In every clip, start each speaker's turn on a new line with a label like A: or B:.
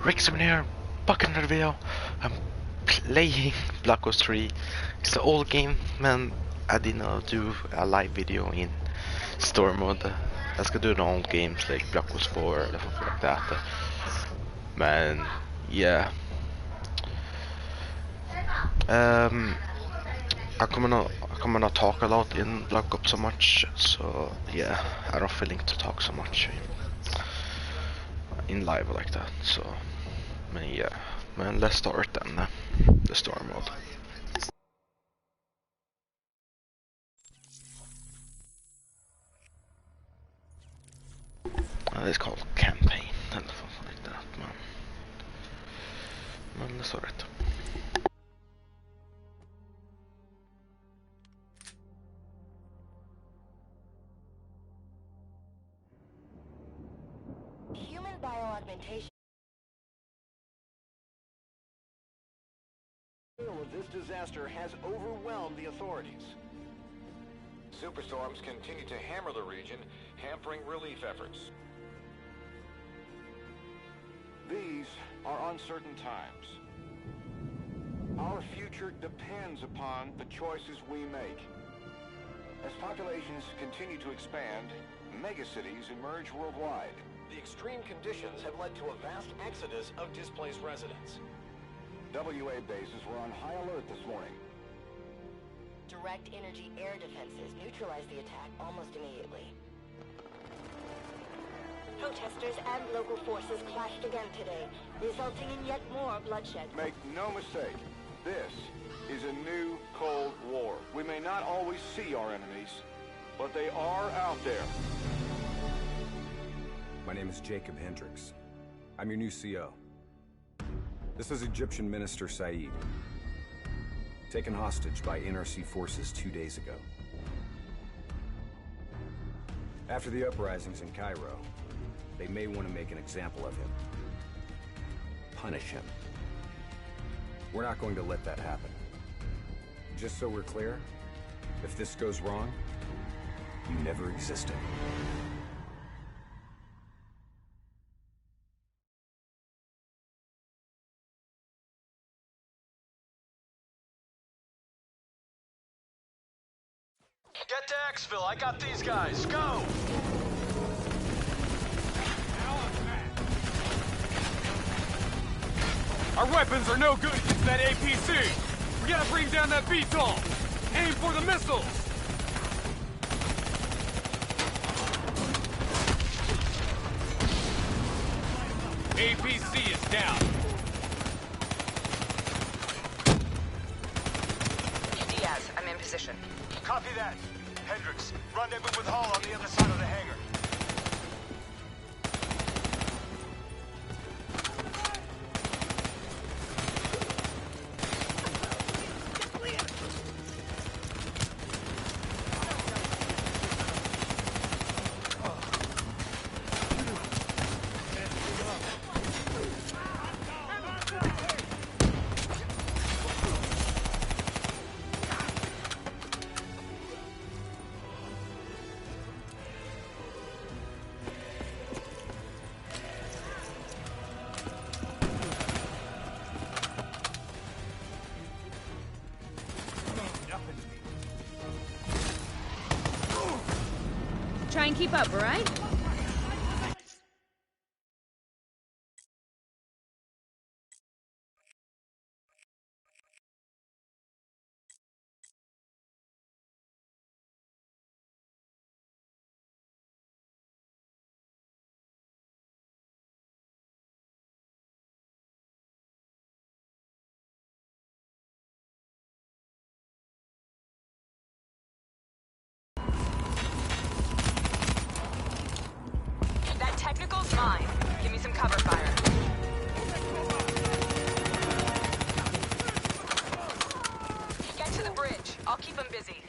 A: Rickson here, back in another video. I'm playing Black Ops 3. It's an old game, men. I didn't do a live video in story mode. Jag ska do någon games like Black Ops 4 eller something like that. Man, yeah. I kommer not talk a lot in Black Ops so much, so yeah, I don't feel like to talk so much in live like that. So, men yeah, men let's start then the story mode. It's called campaign eller something like that, men det står rätt.
B: Human bioaugmentation.
C: This disaster has overwhelmed the authorities. Superstorms continue to hammer the region, hampering relief efforts. These are uncertain times. Our future depends upon the choices we make. As populations continue to expand, megacities emerge worldwide. The extreme conditions have led to a vast exodus of displaced residents. WA bases were on high alert this morning.
B: Direct energy air defenses neutralized the attack almost immediately. Protesters and local forces clashed again today, resulting in yet more bloodshed.
C: Make no mistake, this is a new Cold War. We may not always see our enemies, but they are out there.
D: My name is Jacob Hendricks. I'm your new CO. This is Egyptian Minister Said, taken hostage by NRC forces 2 days ago. After the uprisings in Cairo, they may want to make an example of him. Punish him. We're not going to let that happen. Just so we're clear, if this goes wrong, you never existed.
E: Get to Exfil, I got these guys, go!
F: Our weapons are no good against that APC! We gotta bring down that VTOL! Aim for the missiles! APC is down.
G: Diaz, I'm in position.
E: Copy that. Hendricks, rendezvous with Hall on the other side of the hangar.
H: Try and keep up, all right?
G: Technical's mine. Give me some cover fire. Get to the bridge. I'll keep them busy.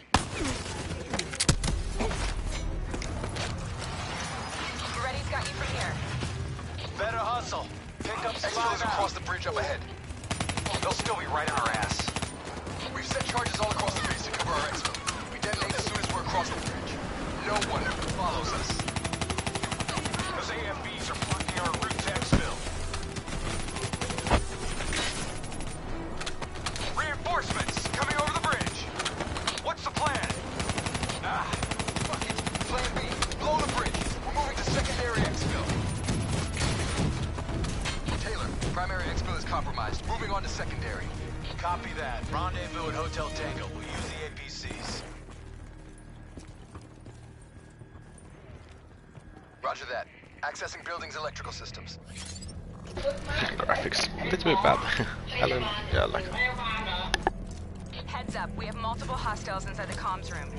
G: Reddy's got you from here.
E: Better hustle. Pick up Exfil's across the bridge up ahead. They'll still be right on our ass. We've set charges all across the base to cover our Exfil. We detonate as soon as we're across the bridge. No one follows us. Those AFBs are blocking our route to Exfil. Moving on to secondary.
H: Copy that. Rendezvous at Hotel Tango. We'll use the APCs.
E: Roger that. Accessing building's electrical systems.
A: Graphics, a little bit bad. Yeah, I like that.
G: Heads up, we have multiple hostiles inside the comms room.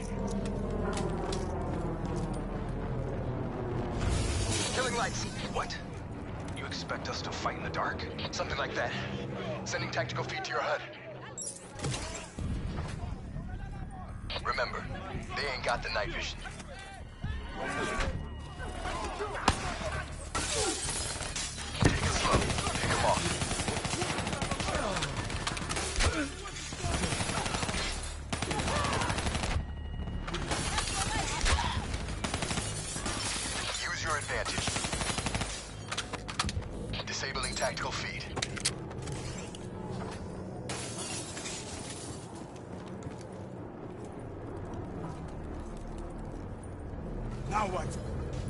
E: Killing lights. What? You expect us to fight in the dark? Something like that. Sending tactical feed to your HUD. Remember, they ain't got the night vision. Take it slow. Pick 'em off. Use your advantage. Disabling tactical feed.
F: Now what?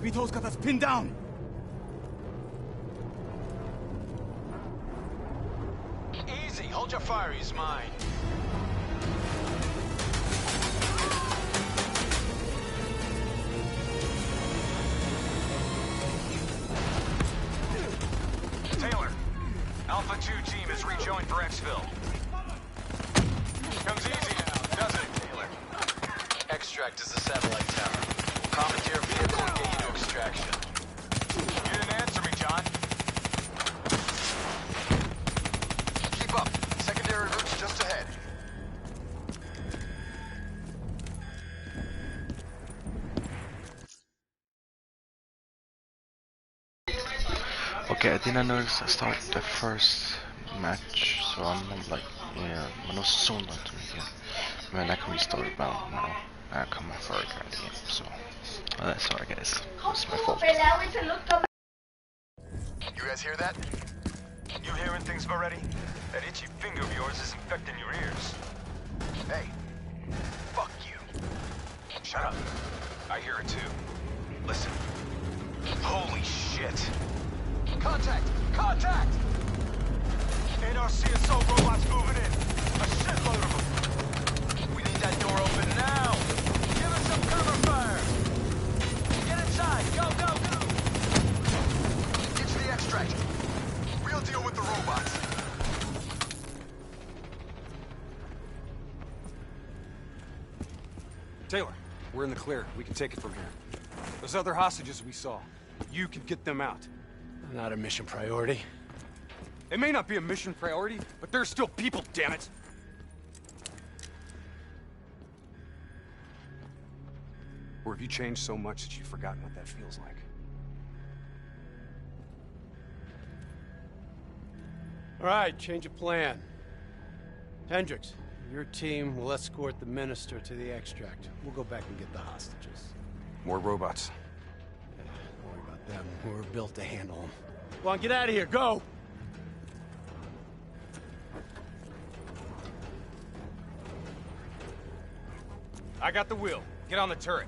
F: Vito's got us pinned down.
H: Easy. Hold your fire. He's mine. Taylor, Alpha 2 team has rejoined for exfil. Comes easy now, doesn't it, Taylor? Extract is the satellite tower. Commandeer vehicle and get you to extraction. You didn't answer me, John.
E: Keep up. Secondary route's just ahead.
A: Okay, I didn't notice I started the first match, så I'm like, yeah, men också zonat to me. Men jag kommer restart about now. I come for a card again, so sorry guys, it's my fault.
E: You guys hear that?
H: You hearing things already? That itchy finger of yours is infecting your ears.
E: Hey, fuck you.
H: Shut up. I hear it too. Listen. Holy shit.
E: Contact! Contact!
H: Ain't our CSO robots moving in. A shitload of them. We need that door open now. Give us some cover fire. Get inside. Go, go, go.
E: Get to the extract. We'll deal with the robots.
F: Taylor, we're in the clear. We can take it from here. Those other hostages we saw, you can get them out.
I: Not a mission priority.
F: It may not be a mission priority, but they're still people, damn it! Or have you changed so much that you've forgotten what that feels like?
I: All right, change of plan. Hendricks, your team will escort the minister to the extract. We'll go back and get the hostages.
F: More robots.
I: Don't worry about them. We're built to handle them. Go on, get out of here. Go!
F: I got the wheel. Get on the turret.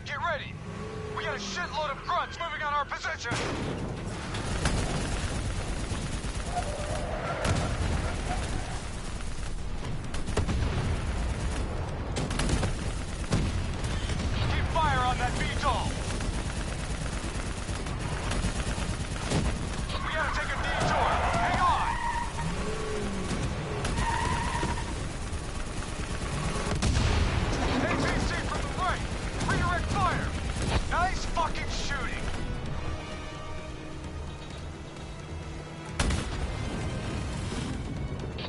H: Get ready. We got a shitload of grunts moving on our position. Fire on that VTOL! We gotta take a detour! Hang on! APC from the right! Redirect fire! Nice fucking shooting!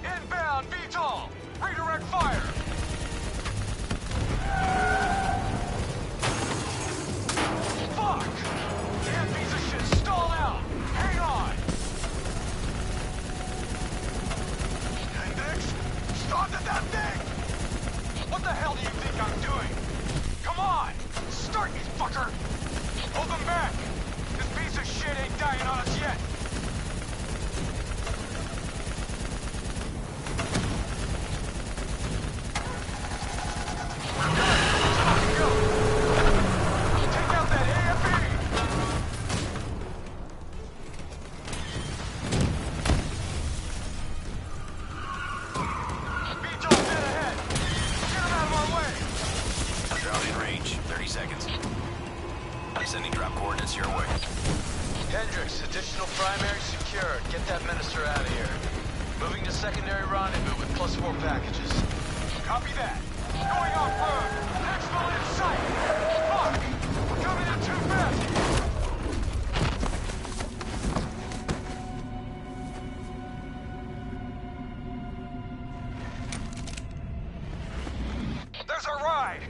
H: Inbound VTOL! Redirect fire! Fuck! Damn piece of shit stalled out! Hang on! Hendricks? Started that thing! What the hell do you think I'm doing? Come on! Start, you fucker! Hold them back! This piece of shit ain't dying on us yet! Personal primary secured. Get that minister out of here. Moving to secondary rendezvous with +4 packages.
F: Copy that. Going off road. Exfil in sight. Fuck! We're coming in too fast. There's our ride.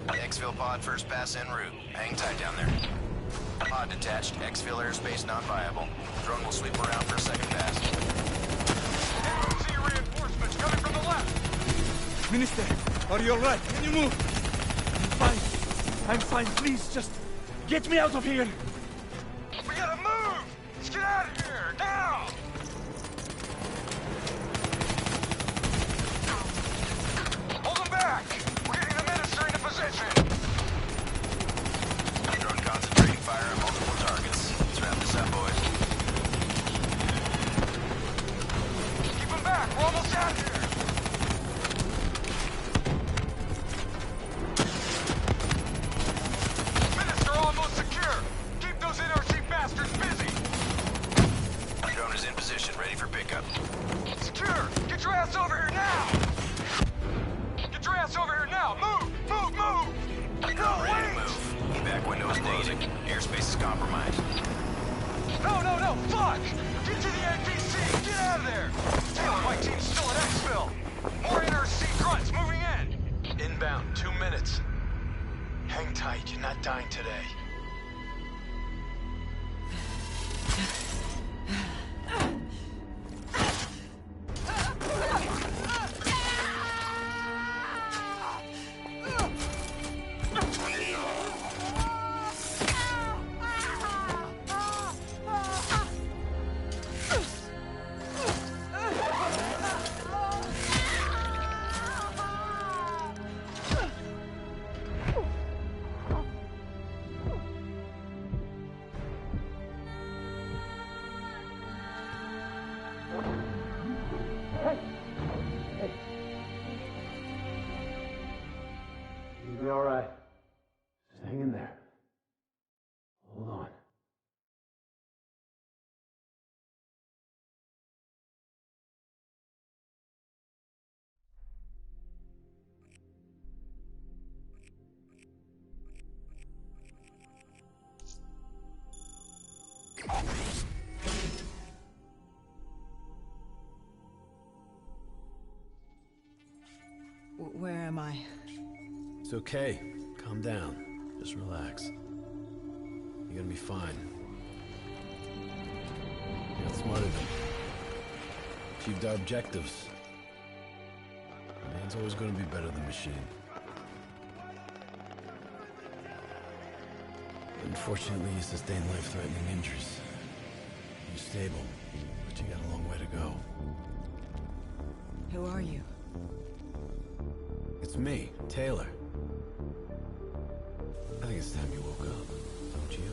J: Exfil pod first pass en route. Hang tight down there. Pod detached. Exfil airspace not viable. Drone will sweep around for a second pass.
F: NOC reinforcements coming from the left.
K: Minister, are you alright? Can you move? I'm fine. Please, just get me out of here.
F: We gotta move. Let's get out of here now. Hold them back. We're getting the minister into position.
J: Drone concentrating fire on multiple targets. Let's wrap this up, boys.
F: Keep them back. We're almost out of here. Minister almost secure. Keep those NRC bastards busy.
J: Drone is in position, ready for pickup.
F: Secure. Get your ass over here now. Get your ass over here now. Move. Move. Move. No,
J: Ready to
F: wait.
J: move. Back window is closing. Airspace is compromised.
F: No, fuck! Get to the NPC! Get out of there! Taylor, my team's still at Exfil! More NRC grunts moving in!
H: Inbound, 2 minutes. Hang tight, you're not dying today.
I: You'll be all right. Just hang in there. Hold on.
L: Where am I?
I: It's okay. Calm down. Just relax. You're gonna be fine. You got smarter than achieved our objectives. Man's always gonna be better than machine. Unfortunately, you sustained life-threatening injuries. You're stable, but you got a long way to go.
L: Who are you?
I: It's me, Taylor. I think it's time you woke up, don't you?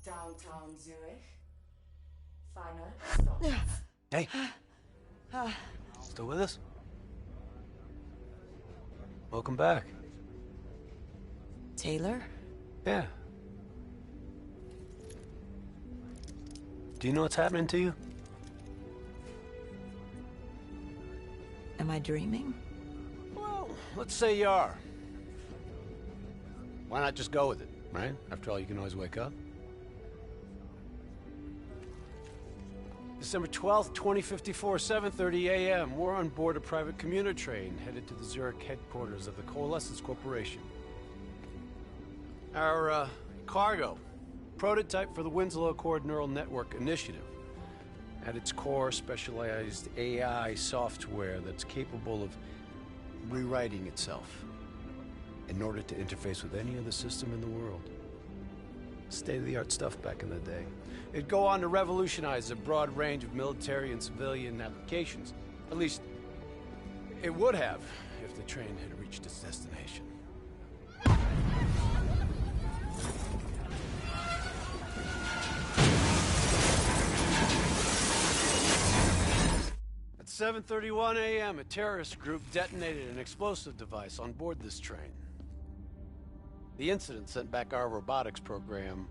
M: Downtown Zurich. Final stop.
F: Hey. Still with us? Welcome back.
L: Taylor?
F: Yeah. Do you know what's happening to you?
L: Am I dreaming?
I: Well, let's say you are. Why not just go with it, right? After all, you can always wake up. December 12th, 2054, 7:30 a.m. We're on board a private commuter train headed to the Zurich headquarters of the Coalescence Corporation. Our cargo, prototype for the Winslow Accord Neural Network Initiative. At its core, specialized AI software that's capable of rewriting itself in order to interface with any other system in the world. State-of-the-art stuff back in the day. It'd go on to revolutionize a broad range of military and civilian applications. At least, it would have if the train had reached its destination. 7:31 a.m., a terrorist group detonated an explosive device on board this train. The incident sent back our robotics program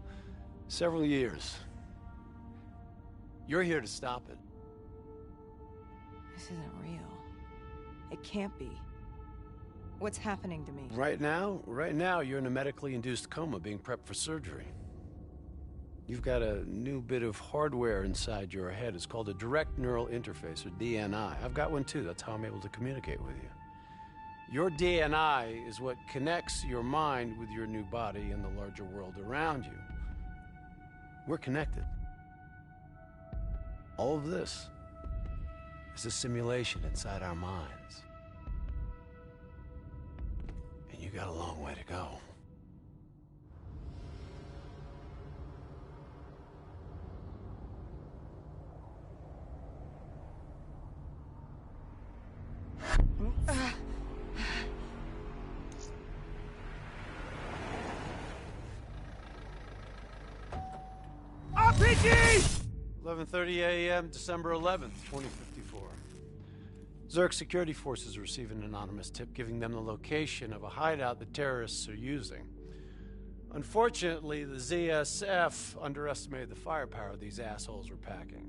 I: several years. You're here to stop it.
L: This isn't real. It can't be. What's happening to me?
I: Right now, you're in a medically induced coma being prepped for surgery. You've got a new bit of hardware inside your head. It's called a direct neural interface, or DNI. I've got one too. That's how I'm able to communicate with you. Your DNI is what connects your mind with your new body and the larger world around you. We're connected. All of this is a simulation inside our minds. And you got a long way to go.
K: RPG!
I: 11:30 a.m., December 11th, 2054. Zurich security forces receive an anonymous tip giving them the location of a hideout the terrorists are using. Unfortunately, the ZSF underestimated the firepower these assholes were packing.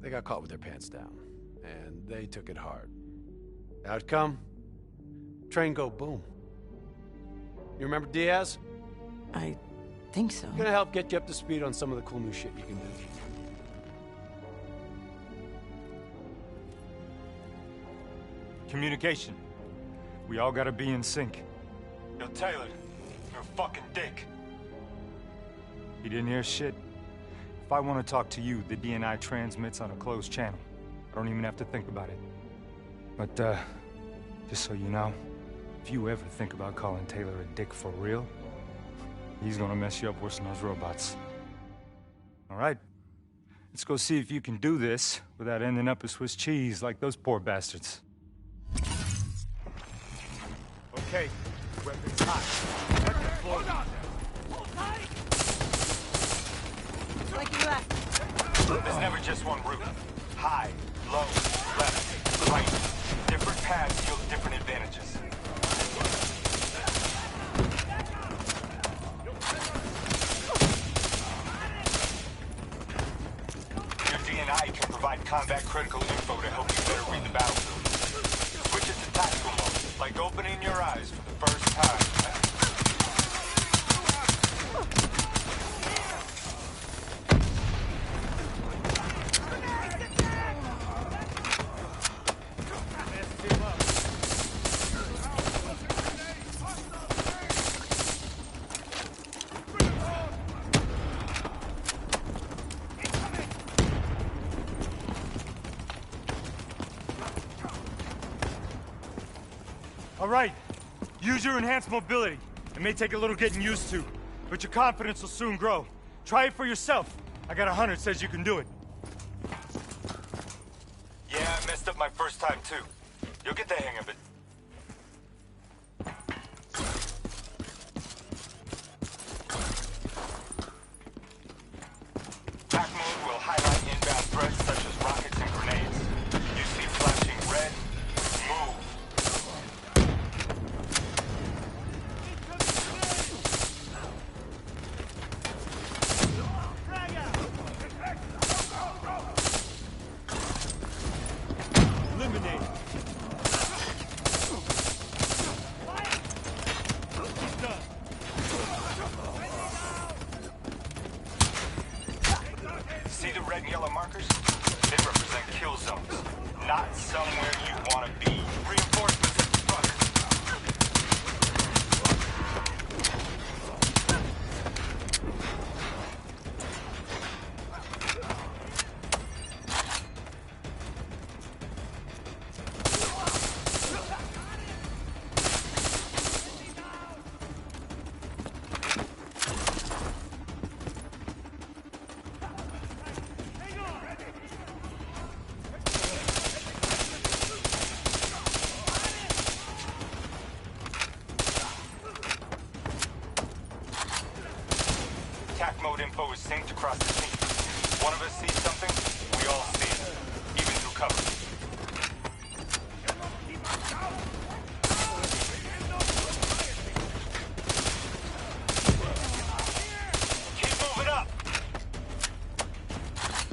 I: They got caught with their pants down, and they took it hard. Outcome? Train go boom. You remember Diaz?
L: I think so.
I: Gonna help get you up to speed on some of the cool new shit you can do.
N: Communication. We all gotta be in sync. Yo, Taylor, you're a fucking dick. You didn't hear shit? If I want to talk to you, the DNI transmits on a closed channel. I don't even have to think about it. But, just so you know, if you ever think about calling Taylor a dick for real, he's gonna mess you up worse than those robots. All right? Let's go see if you can do this without ending up as Swiss cheese like those poor bastards. Okay, weapons hot. Weapons floor.
L: Like you left.
N: There's never just one route. High, low, left, right. Different paths yield different advantages. Your DNI can provide combat critical info to help you better read the battlefield. Switch it to tactical mode, like opening your eyes for the first time. All right, use your enhanced mobility. It may take a little getting used to, but your confidence will soon grow. Try it for yourself. I got a hunter that says you can do it. Yeah, I messed up my first time too. You'll get the hang of it. Attack mode will highlight inbound threats such as rockets and grenades. You see flashing red, move.
K: Eliminate.
N: See the red and yellow markers? They represent kill zones, not somewhere you want to be. Reinforcements at the front. Attack mode info is synced across the team. One of us sees something, we all see it, even through cover.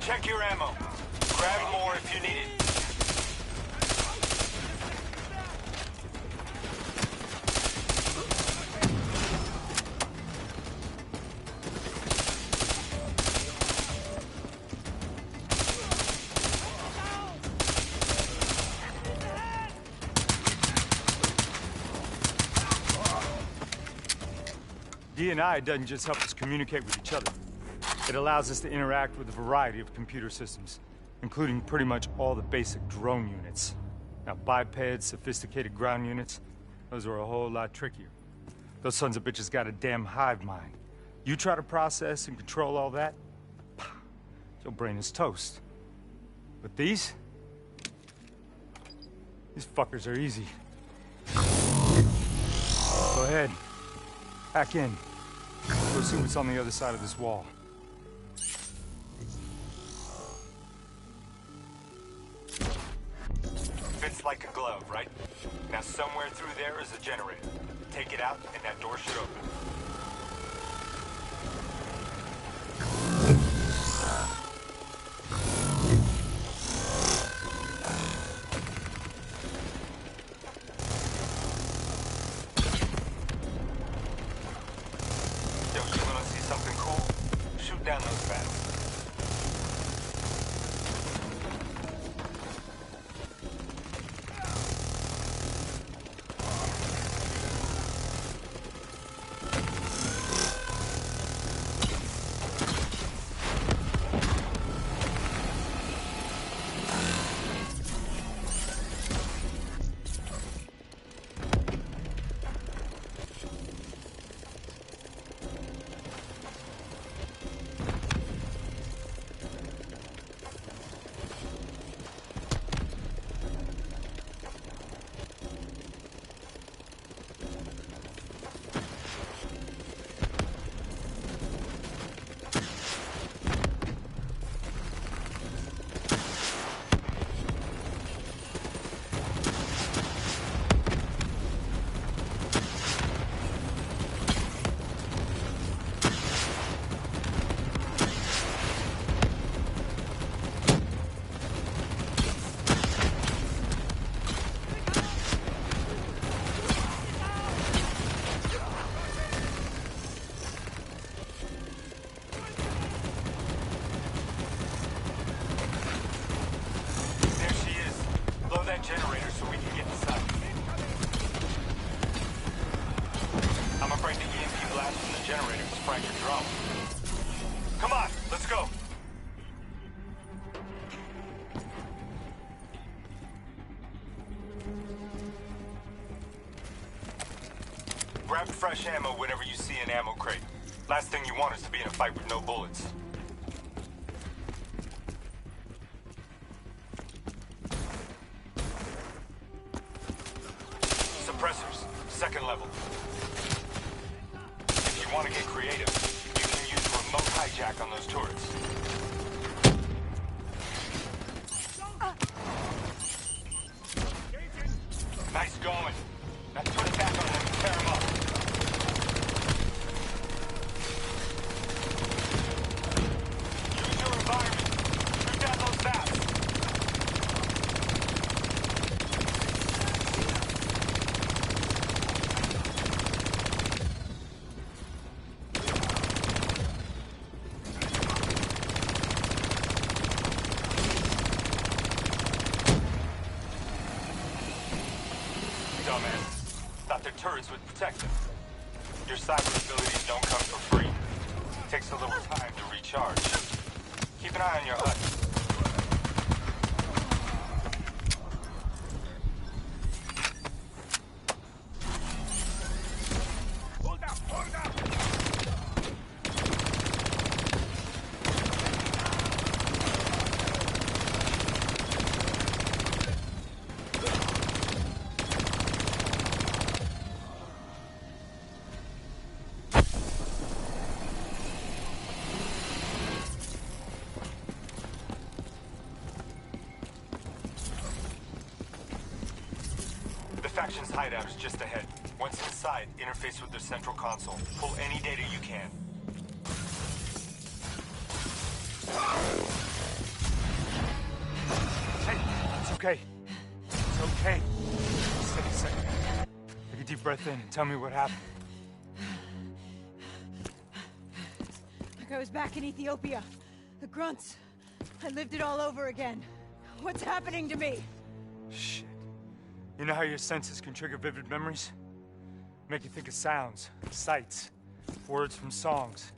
N: Check your ammo. Grab more if you need it. D&I doesn't just help us communicate with each other. It allows us to interact with a variety of computer systems, including pretty much all the basic drone units. Now, bipeds, sophisticated ground units, those are a whole lot trickier. Those sons of bitches got a damn hive mind. You try to process and control all that, your brain is toast. But these fuckers are easy. Go ahead. Hack in. Go see what's on the other side of this wall. Fits like a glove, right? Now somewhere through there is a generator. Take it out and that door should open. Generator so we can get inside. I'm afraid the EMP blast from the generator was fractured drum. Come on, let's go. Grab fresh ammo whenever you see an ammo crate. Last thing you want is to be in a fight with no bullets. Suppressors, second level. If you want to get creative, you can use remote hijack on those turrets. Nice going. Now put it back on them and tear them up. Use your environment. Shoot down those zaps. Dumbass. Thought their turrets would protect them. Your cyber abilities don't come for free. Takes a little time to recharge. Keep an eye on your HUD. Faction's hideout is just ahead. Once inside, interface with their central console. Pull any data you can. okay. It's okay. Just take a second. Take a deep breath in and tell me what happened.
L: Like I was back in Ethiopia. The grunts. I lived it all over again. What's happening to me?
N: Shit. You know how your senses can trigger vivid memories? Make you think of sounds, sights, words from songs.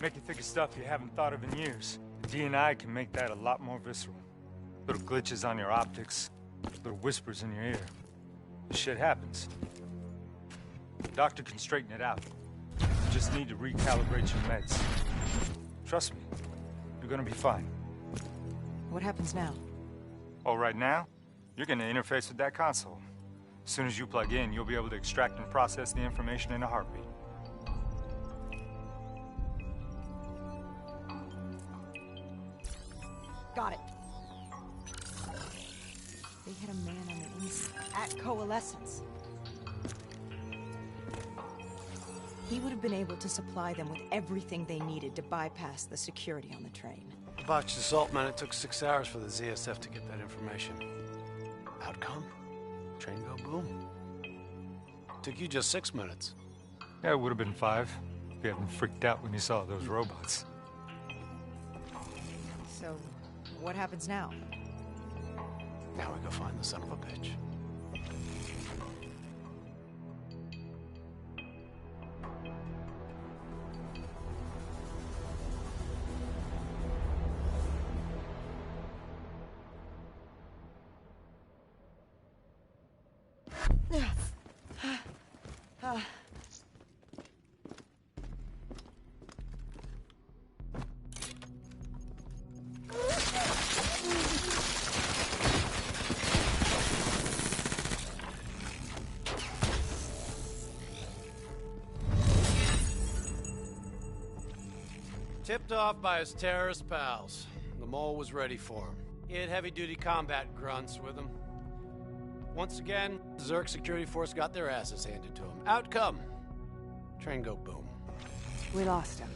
N: Make you think of stuff you haven't thought of in years. The DNI can make that a lot more visceral. Little glitches on your optics, little whispers in your ear. Shit happens. The doctor can straighten it out. You just need to recalibrate your meds. Trust me, you're gonna be fine.
L: What happens now?
N: Oh, right now, you're gonna interface with that console. As soon as you plug in, you'll be able to extract and process the information in a heartbeat.
L: Got it. They hit a man on the inside at Coalescence. He would have been able to supply them with everything they needed to bypass the security on the train.
I: The botched assault, man. It took 6 hours for the ZSF to get that information. Outcome? Train go boom. Took you just 6 minutes.
N: Yeah, it would have been 5 if you hadn't freaked out when you saw those robots.
L: So, what happens now?
I: Now we go find the son of a bitch. Tipped off by his terrorist pals. The mole was ready for him. He had heavy-duty combat grunts with him. Once again, the Zurich security force got their asses handed to him. Outcome. Train go boom.
O: We lost him.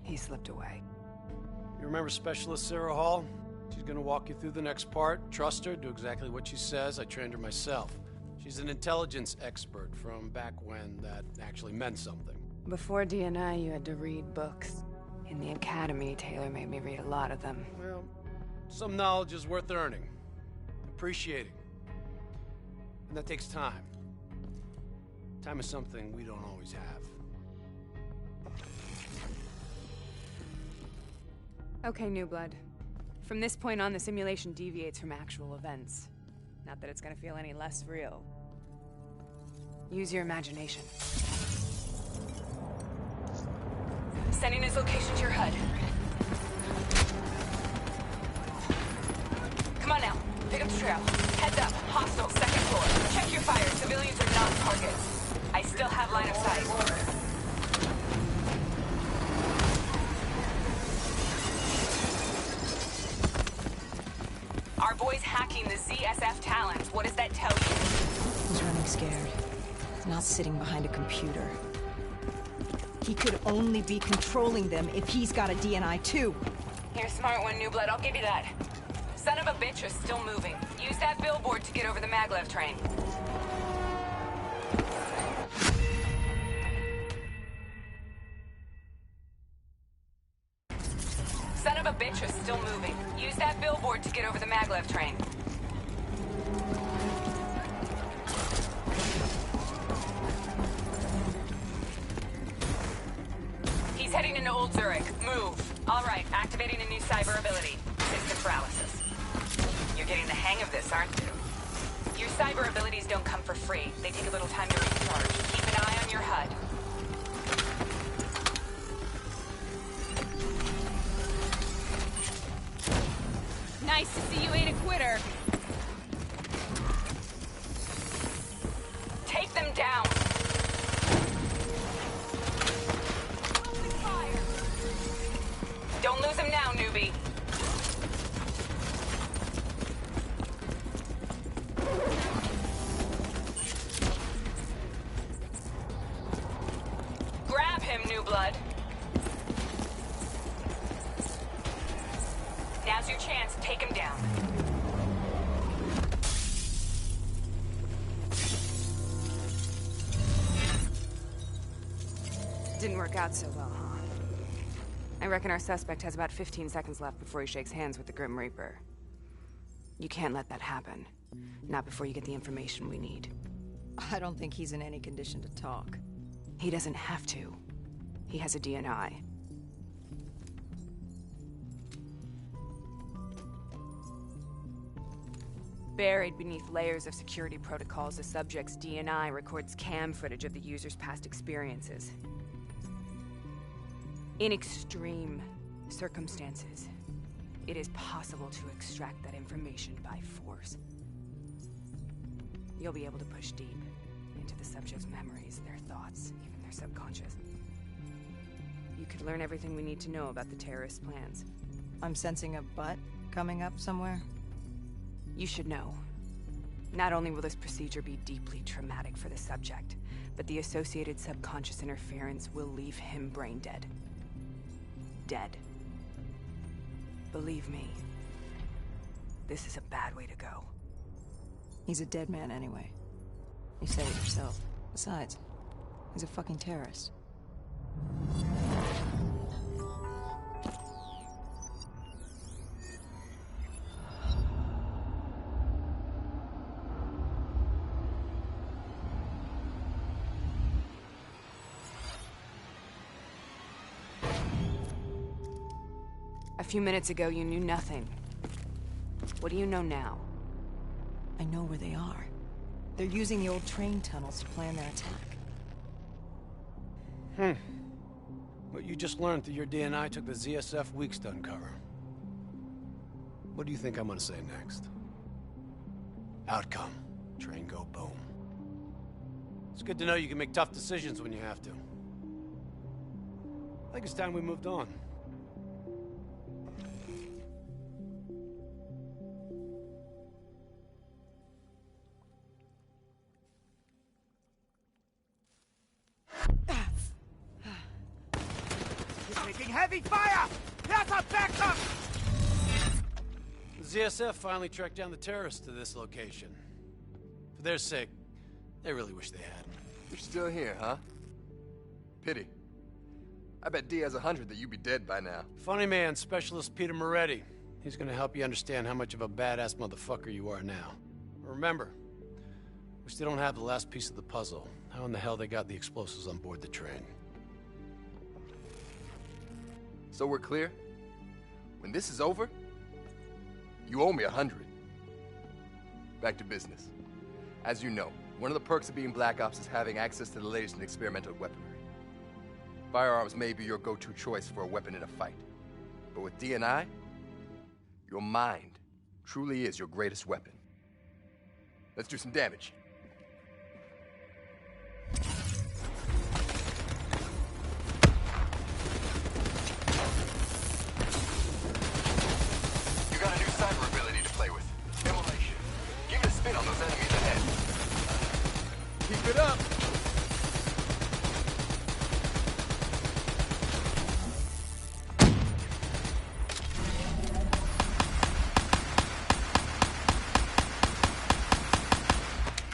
O: He slipped away.
I: You remember Specialist Sarah Hall? She's gonna walk you through the next part. Trust her, do exactly what she says. I trained her myself. She's an intelligence expert from back when that actually meant something.
O: Before DNI, you had to read books. In the academy, Taylor made me read a lot of them.
I: Well, some knowledge is worth earning. Appreciating. And that takes time. Time is something we don't always have.
O: Okay, New Blood. From this point on, the simulation deviates from actual events. Not that it's gonna feel any less real. Use your imagination.
G: Sending his location to your HUD. Come on now. Pick up the trail. Heads up. Hostile, second floor. Check your fire. Civilians are not targets. I still have line of sight. Our boy's hacking the ZSF talents. What does that tell you?
L: He's running scared. He's not sitting behind a computer. He could only be controlling them if he's got a DNI too.
G: You're a smart one, New Blood. I'll give you that. Son of a bitch is still moving. Use that billboard to get over the maglev train. Son of a bitch is still moving. Use that billboard to get over the maglev train. Heading into Old Zurich. Move. All right, activating a new cyber ability. System paralysis. You're getting the hang of this, aren't you? Your cyber abilities don't come for free. They take a little time to recharge. Keep an eye on your HUD.
O: Nice to see you ain't a quitter.
G: Take them down. Don't lose him now, newbie. Grab him, New Blood. Now's your chance. Take him down.
O: work out so well, huh? I reckon our suspect has about 15 seconds left before he shakes hands with the Grim Reaper. You can't let that happen. Not before you get the information we need.
L: I don't think he's in any condition to talk.
O: He doesn't have to. He has a DNI. Buried beneath layers of security protocols, the subject's DNI records cam footage of the user's past experiences. In extreme circumstances, it is possible to extract that information by force. You'll be able to push deep into the subject's memories, their thoughts, even their subconscious. You could learn everything we need to know about the terrorist plans.
L: I'm sensing a butt coming up somewhere.
O: You should know. Not only will this procedure be deeply traumatic for the subject, but the associated subconscious interference will leave him brain dead. Dead. Believe me, this is a bad way to go.
L: He's a dead man anyway. You said it yourself. Besides, he's a fucking terrorist.
O: A few minutes ago, you knew nothing. What do you know now?
L: I know where they are. They're using the old train tunnels to plan their attack.
I: What you just learned through your DNI took the ZSF weeks to uncover. What do you think I'm gonna say next? Outcome. Train go boom. It's good to know you can make tough decisions when you have to. I think it's time we moved on.
K: Heavy fire! There's a backup!
I: The ZSF finally tracked down the terrorists to this location. For their sake, they really wish they had.
P: You're still here, huh? Pity. I bet D has 100 that you'd be dead by now.
I: Funny man, Specialist Peter Moretti. He's gonna help you understand how much of a badass motherfucker you are now. Remember, we still don't have the last piece of the puzzle. How in the hell they got the explosives on board the train?
P: So we're clear? When this is over, you owe me 100. Back to business. As you know, one of the perks of being Black Ops is having access to the latest in experimental weaponry. Firearms may be your go-to choice for a weapon in a fight. But with DNI, your mind truly is your greatest weapon. Let's do some damage.
E: Cyber ability to play with. Immolation. Give it a spin on those enemies ahead.
P: Keep it up!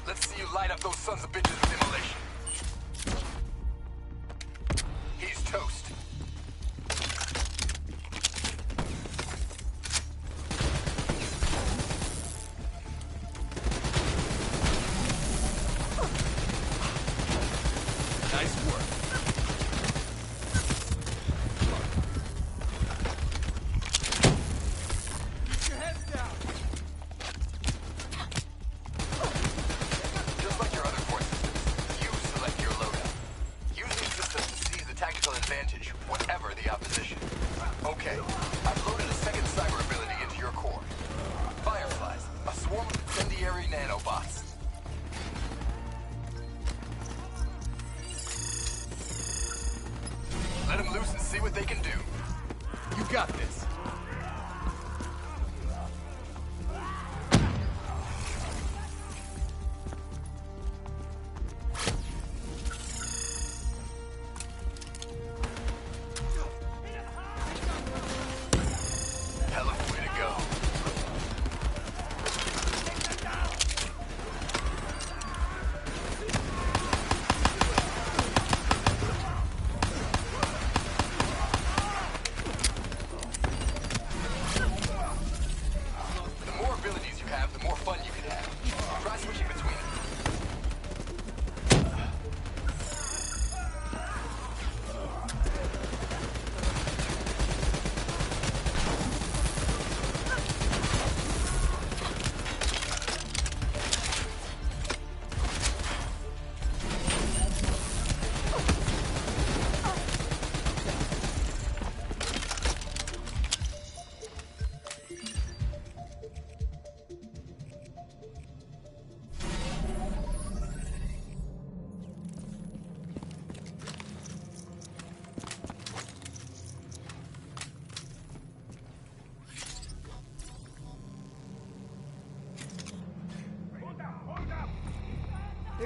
E: Let's see you light up those sons of bitches with immolation. He's toast.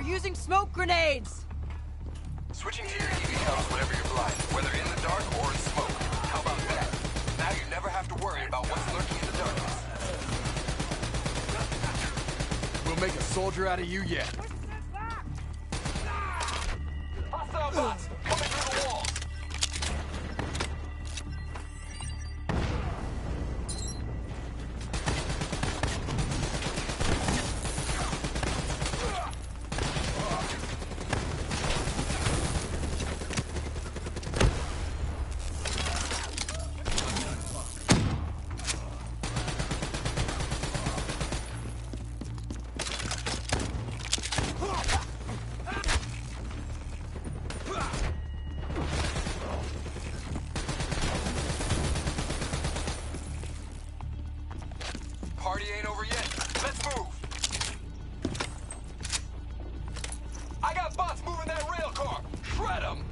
L: They're using smoke grenades!
E: Switching to your EV helps whenever you're blind, whether in the dark or in smoke. How about that? Now you never have to worry about what's lurking in the darkness.
P: We'll make a soldier out of you yet.
E: Hostile bots coming through the walls. Party ain't over yet. Let's move. I got bots moving that rail car. Shred them.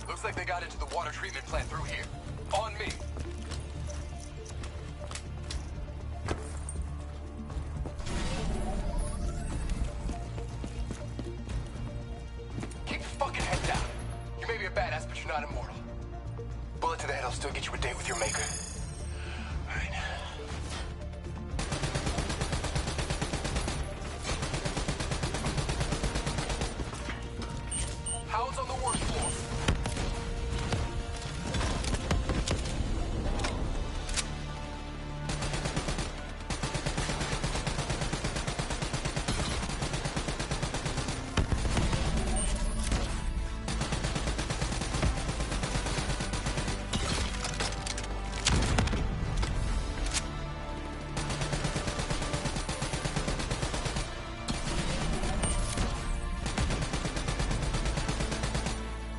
E: Looks like they got into the water treatment plant through here. On me. Keep your fucking head down. You may be a badass, but you're not immortal. Bullet to the head will still get you a date with your maker. Right. Hound's on the worst floor.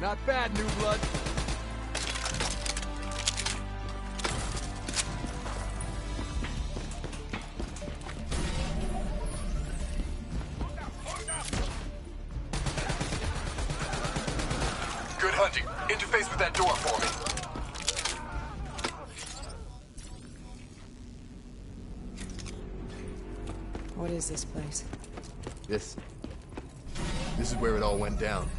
P: Not bad, New Blood.
E: Good hunting. Interface with that door for me.
L: What is this place?
P: This is where it all went down.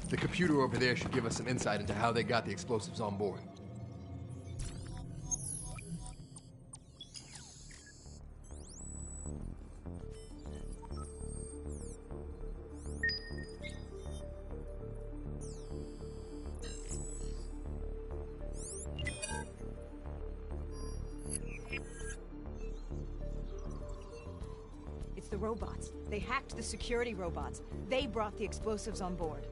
P: The computer over there should give us some insight into how they got the explosives on board.
L: It's the robots. They hacked the security robots. They brought the explosives on board.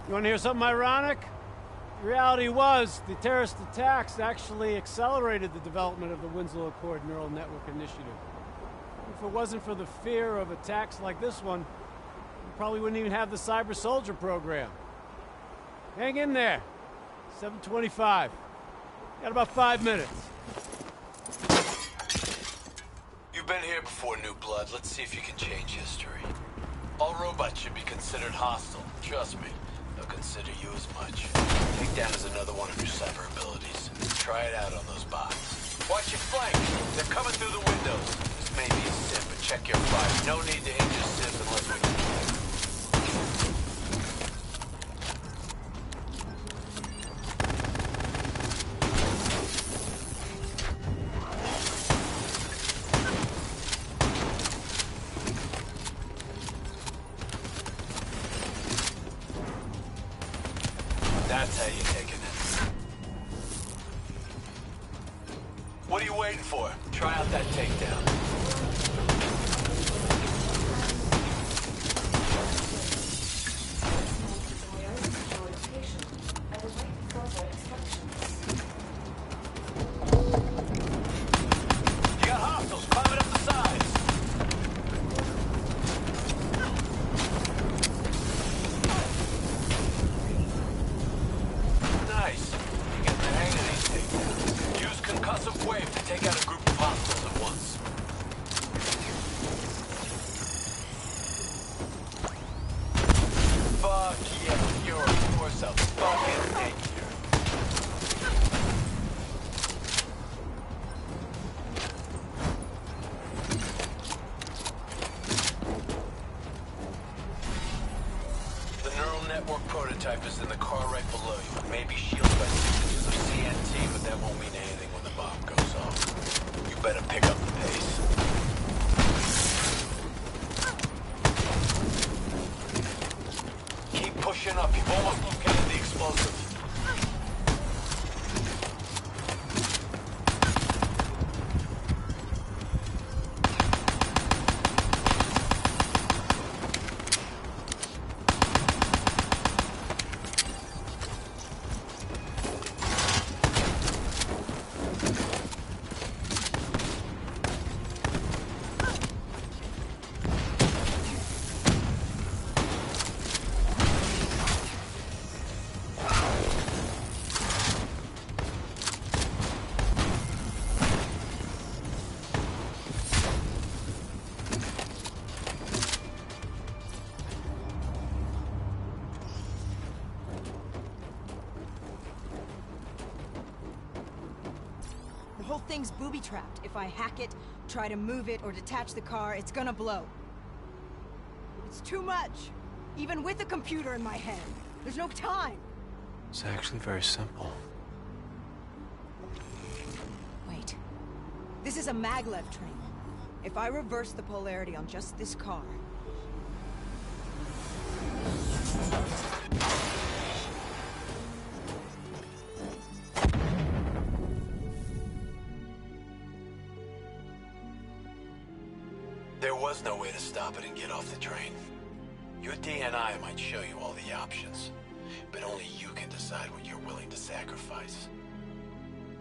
I: You want to hear something ironic? The reality was, the terrorist attacks actually accelerated the development of the Winslow Accord Neural Network Initiative. If it wasn't for the fear of attacks like this one, we probably wouldn't even have the Cyber Soldier program. Hang in there. 7:25. Got about 5 minutes.
H: You've been here before, New Blood. Let's see if you can change history. All robots should be considered hostile. Trust me.
I: They'll consider you as much. Takedown is another one of your cyber abilities. Try it out on those bots. Watch your flank. They're coming through the windows. This may be a sim, but check your fire. No need to injure sims unless we can. That's how you take it. What are you waiting for? Try out that takedown. You got hostiles climbing up the sides. Nice. You get the hang of these takedowns. Use concussive wave to take out a group of hostiles at once. Fuck yeah, you're a force of fucking nature. The neural network prototype is in the car right below you. It may be shielded by signatures of CNT, but that won't mean anything when the bomb goes off. You better pick up the pace. Keep pushing up. You've almost located the explosive.
L: The whole thing's booby-trapped. If I hack it, try to move it, or detach the car, it's gonna blow. It's too much. Even with a computer in my head. There's no time.
I: It's actually very simple.
L: Wait. This is a maglev train. If I reverse the polarity on just this car...
I: There was no way to stop it and get off the train. Your DNI might show you all the options, but only you can decide what you're willing to sacrifice.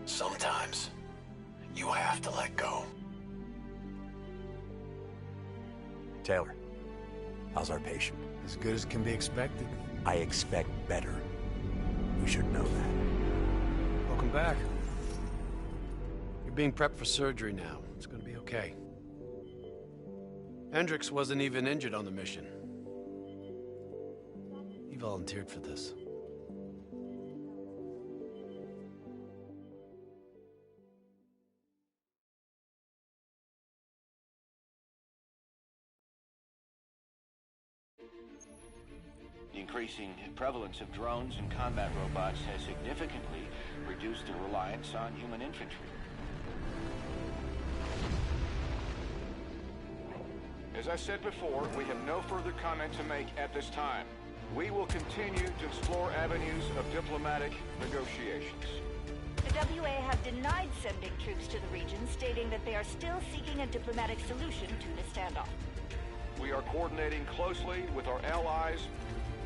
I: Sometimes, you have to let go.
D: Taylor, how's our patient?
I: As good as can be expected.
D: I expect better. You should know that.
I: Welcome back. You're being prepped for surgery now. It's gonna be okay. Hendricks wasn't even injured on the mission. He volunteered for this.
C: The increasing prevalence of drones and combat robots has significantly reduced the reliance on human infantry. As I said before, we have no further comment to make at this time. We will continue to explore avenues of diplomatic negotiations.
B: The WA have denied sending troops to the region, stating that they are still seeking a diplomatic solution to the standoff.
C: We are coordinating closely with our allies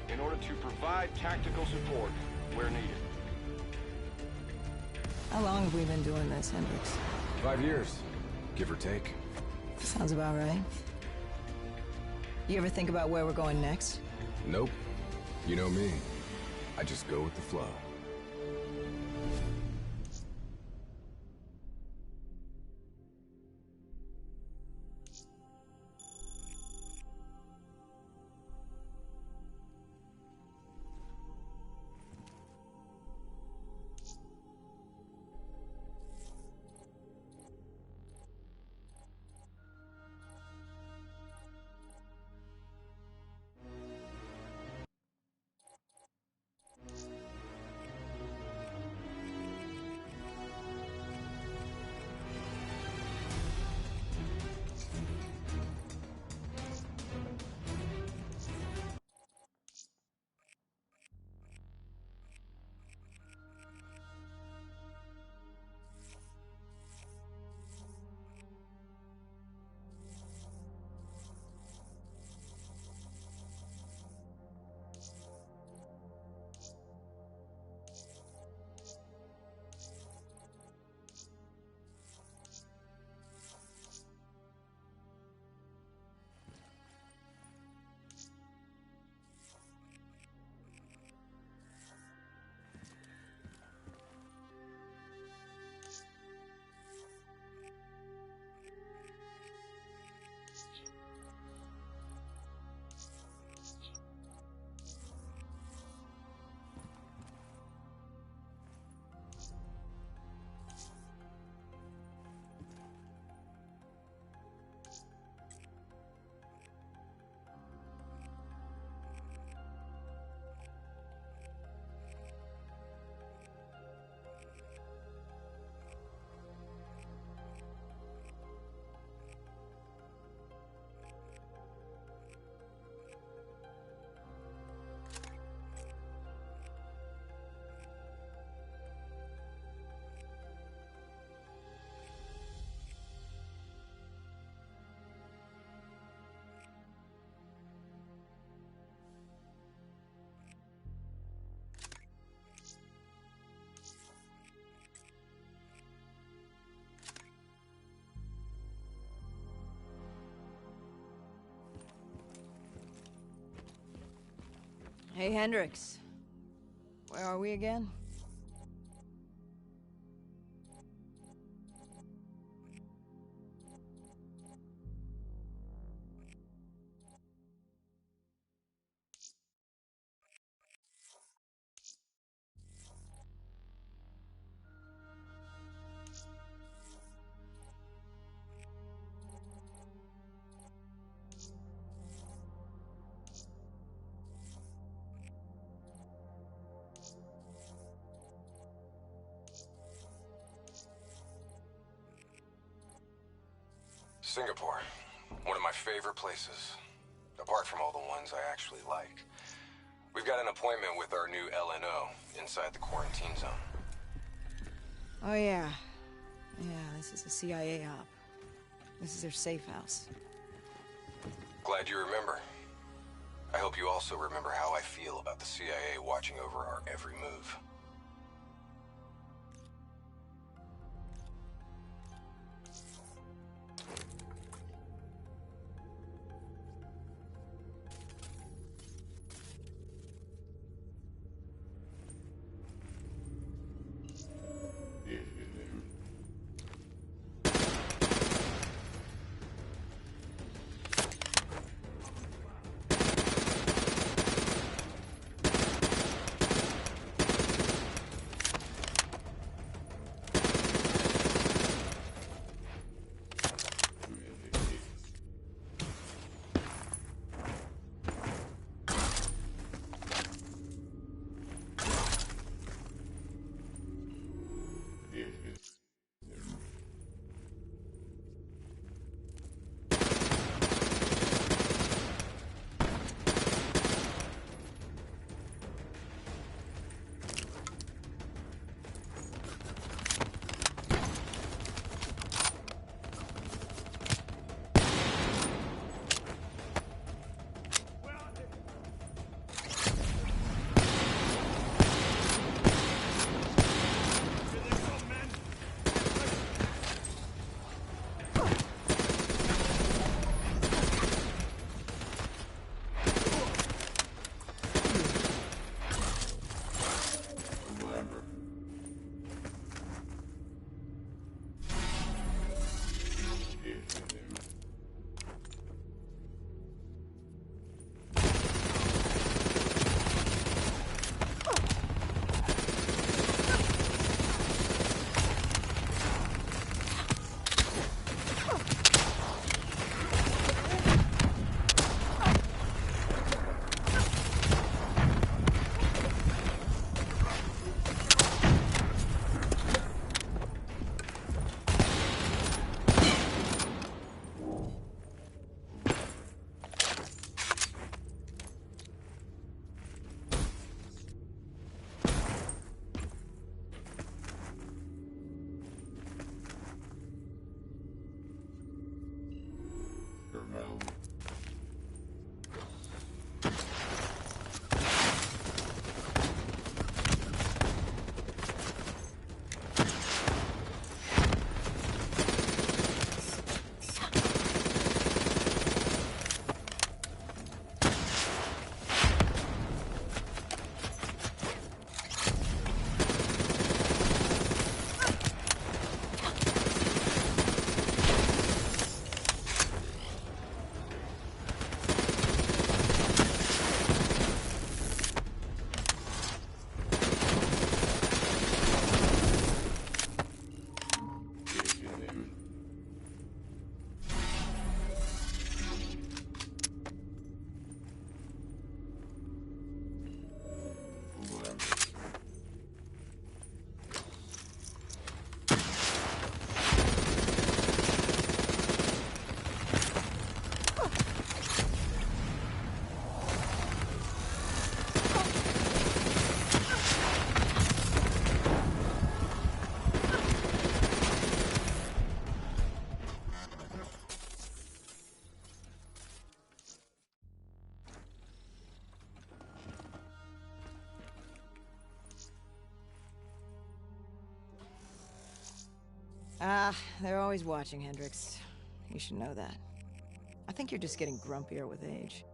C: in order to provide tactical support where needed.
L: How long have we been doing this, Hendricks?
D: 5 years, give or take.
L: Sounds about right. You ever think about where we're going next?
D: Nope. You know me. I just go with the flow.
L: Hey, Hendricks. Where are we again?
Q: Singapore. One of my favorite places. Apart from all the ones I actually like. We've got an appointment with our new LNO inside the quarantine zone.
L: Oh, yeah. Yeah, this is a CIA op. This is their safe house.
Q: Glad you remember. I hope you also remember how I feel about the CIA watching over our every move.
L: They're always watching, Hendricks. You should know that. I think you're just getting grumpier with age.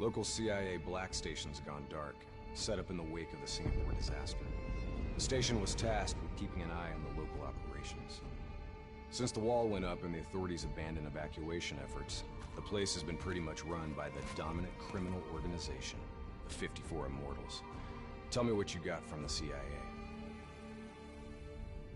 D: Local CIA black station's gone dark, set up in the wake of the Singapore disaster. The station was tasked with keeping an eye on the local operations. Since the wall went up and the authorities abandoned evacuation efforts, the place has been pretty much run by the dominant criminal organization, the 54 Immortals. Tell me what you got from the CIA.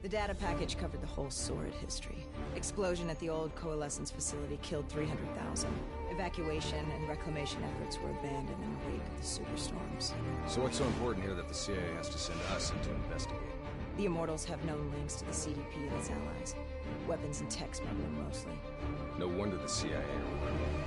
L: The data package covered the whole sordid history. Explosion at the old Coalescence facility killed 300,000. Evacuation and reclamation efforts were abandoned in the wake of the superstorms.
D: So what's so important here that the CIA has to send us in to investigate?
L: The Immortals have known links to the CDP and its allies. Weapons and tech smuggling mostly.
D: No wonder the CIA are working.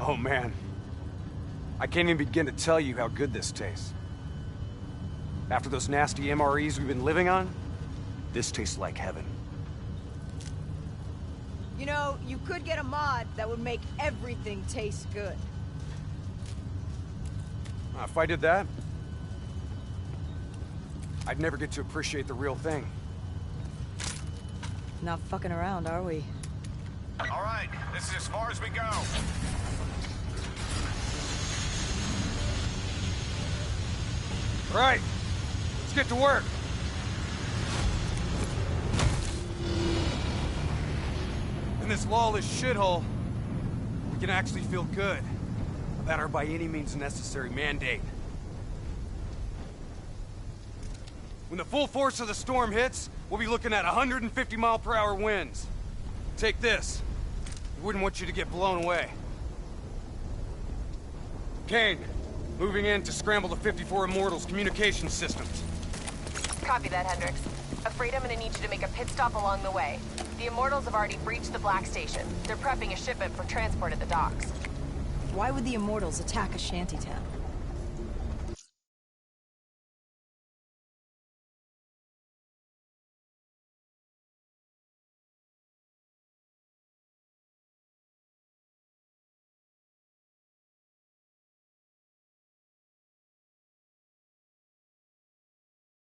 I: Oh man, I can't even begin to tell you how good this tastes. After those nasty MREs we've been living on, this tastes like heaven.
L: You know, you could get a mod that would make everything taste good.
I: If I did that, I'd never get to appreciate the real thing.
L: Not fucking around, are we?
C: All right, this is as far as we go.
I: Right, let's get to work. In this lawless shithole, we can actually feel good about our by any means necessary mandate. When the full force of the storm hits, we'll be looking at 150-mile-per-hour winds. Take this. We wouldn't want you to get blown away. Kane, moving in to scramble the 54 Immortals' communication systems.
R: Copy that, Hendricks. Afraid I'm gonna need you to make a pit stop along the way. The Immortals have already breached the Black Station. They're prepping a shipment for transport at the docks.
L: Why would the Immortals attack a shantytown?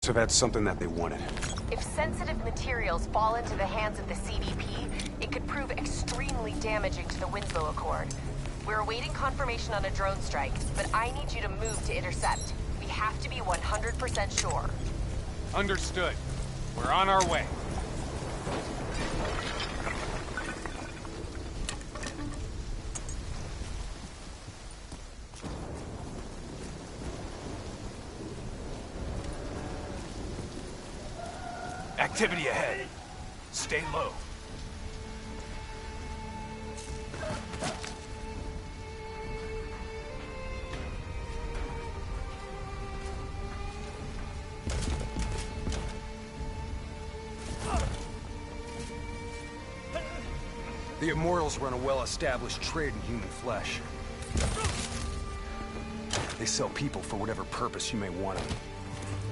I: So that's something that they wanted.
R: If sensitive materials fall into the hands of the CDP, it could prove extremely damaging to the Winslow Accord. We're awaiting confirmation on a drone strike, but I need you to move to intercept. We have to be 100% sure.
I: Understood. We're on our way.
K: Activity ahead. Stay low.
I: The Immortals run a well-established trade in human flesh. They sell people for whatever purpose you may want them.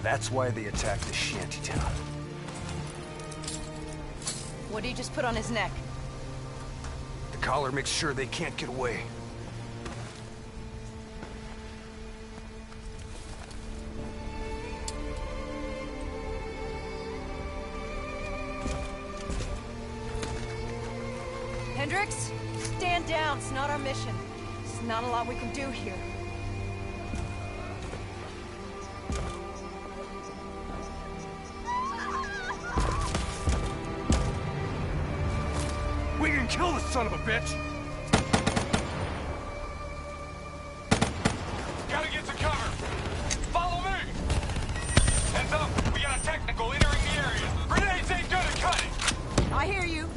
I: That's why they attacked the shantytown.
L: What do you just put on his neck?
I: The collar makes sure they can't get away.
L: Hendricks, stand down. It's not our mission. There's not a lot we can do here.
I: We can kill this son of a bitch!
F: Gotta get to cover! Follow me! Heads up! We got a technical entering the area! Grenades ain't gonna cut it!
L: I hear you.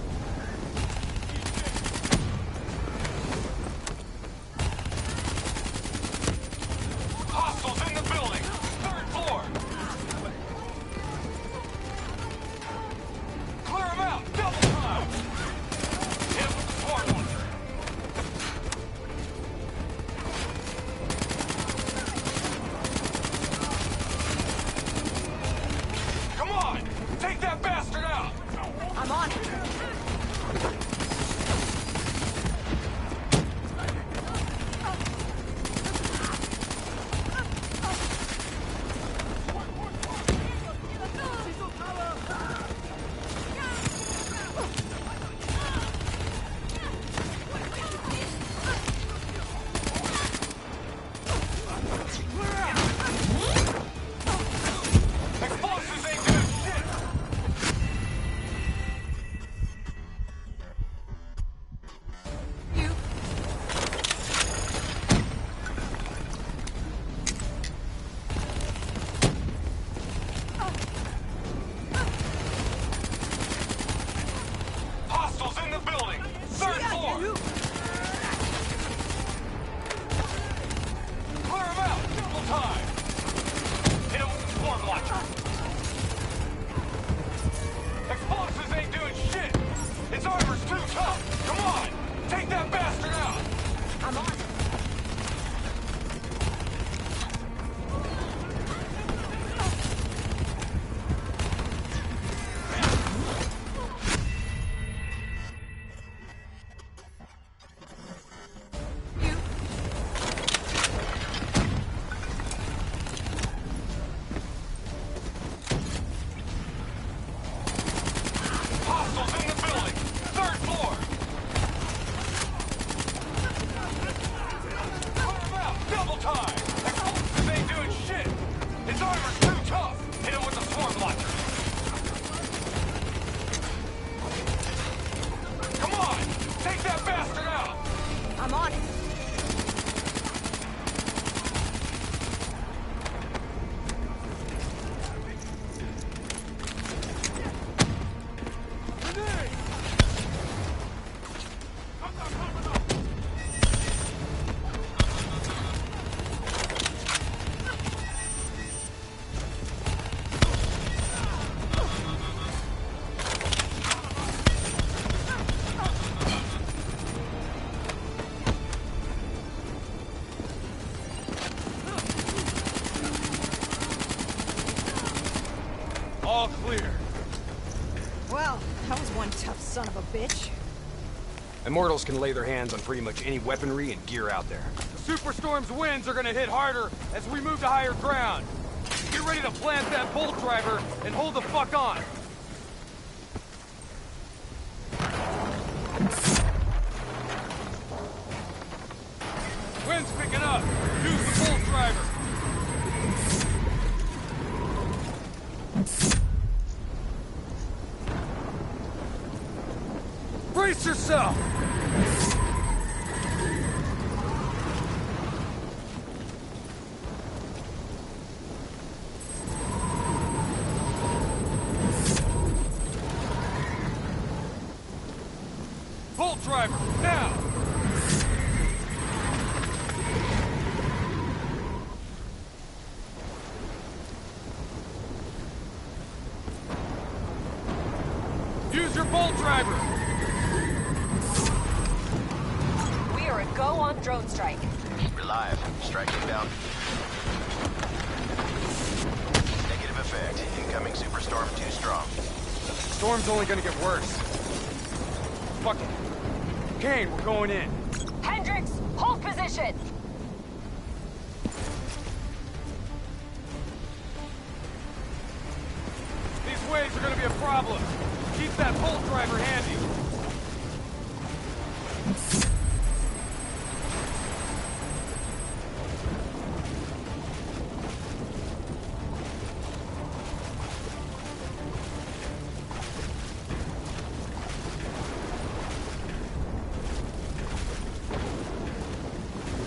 F: Hostiles in the building! Third floor! Clear them out! Double time! Hit with the smart one! Come on! Take that bastard out!
L: I'm on it.
K: All clear.
L: Well, that was one tough son of a bitch.
D: Immortals can lay their hands on pretty much any weaponry and gear out there.
K: The Superstorm's winds are gonna hit harder as we move to higher ground. Get ready to plant that bolt driver and hold the fuck on. Wind's picking up. Use the bolt driver. Brace yourself! Bolt driver, now! Use your bolt driver!
R: We are a go on drone strike.
J: We're live. Striking down. Negative effect. Incoming Superstorm too strong.
K: Storm's only gonna get worse. Fuck it. Kane, we're going in.
R: Hendricks, hold position!
K: These waves are gonna be a problem. Keep that bolt driver handy.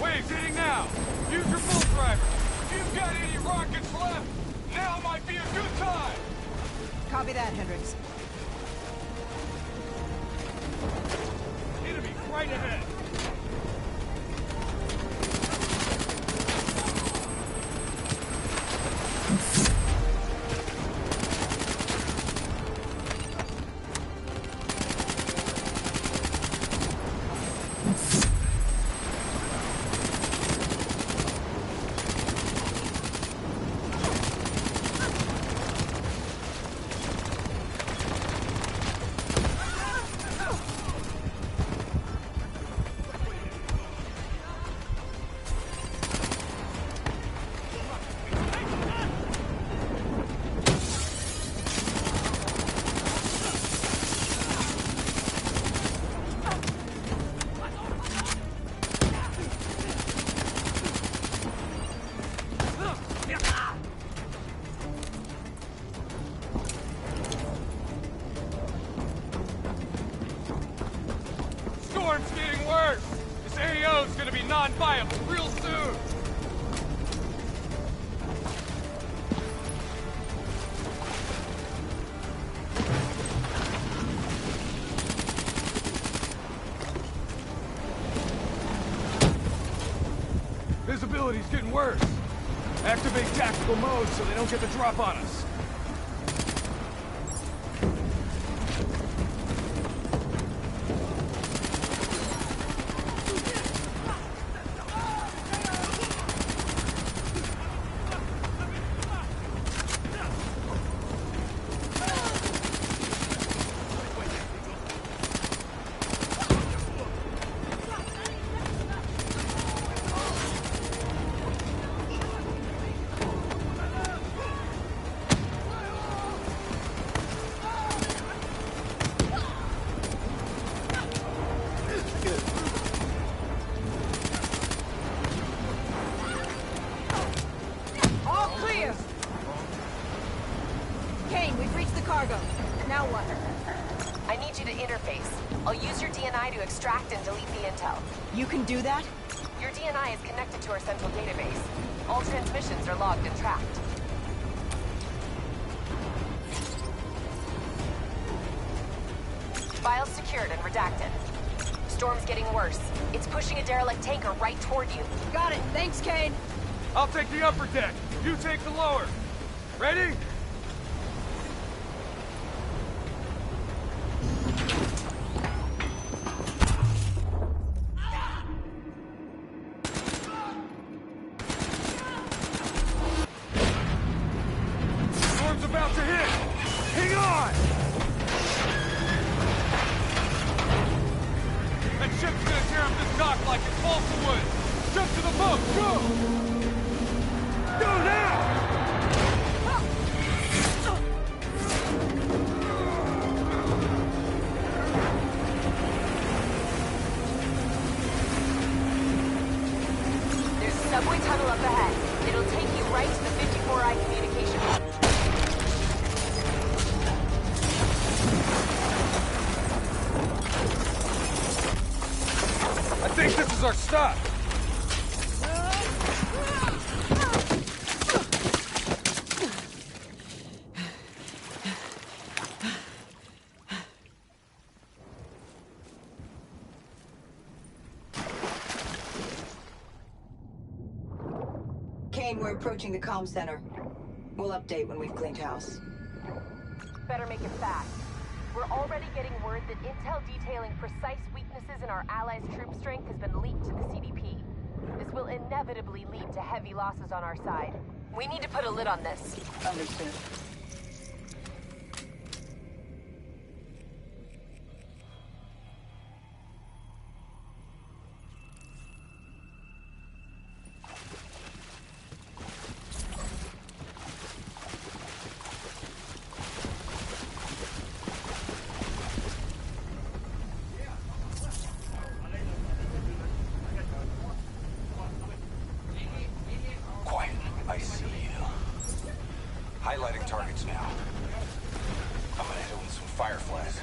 K: Waves hitting now. Use your bolt driver. If you've got any rockets left, now might be a good time.
L: Copy that, Hendricks.
K: Enemy right ahead. Storm's getting worse. This AO's gonna be non-viable real soon. Visibility's getting worse. Activate tactical mode so they don't get the drop on us.
L: All clear! Kane, we've reached the cargo. Now what?
R: I need you to interface. I'll use your DNI to extract and delete the intel.
L: You can do that?
R: Your DNI is connected to our central database. All transmissions are logged and tracked. Files secured and redacted. Storm's getting worse. It's pushing a derelict tanker right toward you.
L: Got it. Thanks, Kane.
K: I'll take the upper deck. You take the lower. Ready? Storm's about to hit! on! That ship's gonna tear up this dock like it's balsa wood! Jump to the boat, go! Go now!
R: There's a subway tunnel up ahead. It'll take you right to the 54I communication hub.
K: I think this is our stop!
L: Kane, we're approaching the comm center. We'll update when we've cleaned house.
R: Better make it fast. We're already getting word that intel detailing precise weaknesses in our allies' troop strength has been leaked to the CDP. This will inevitably lead to heavy losses on our side. We need to put a lid on this.
L: Understood.
Q: Quiet. I see you. Highlighting targets now. I'm gonna hit it with some fireflies.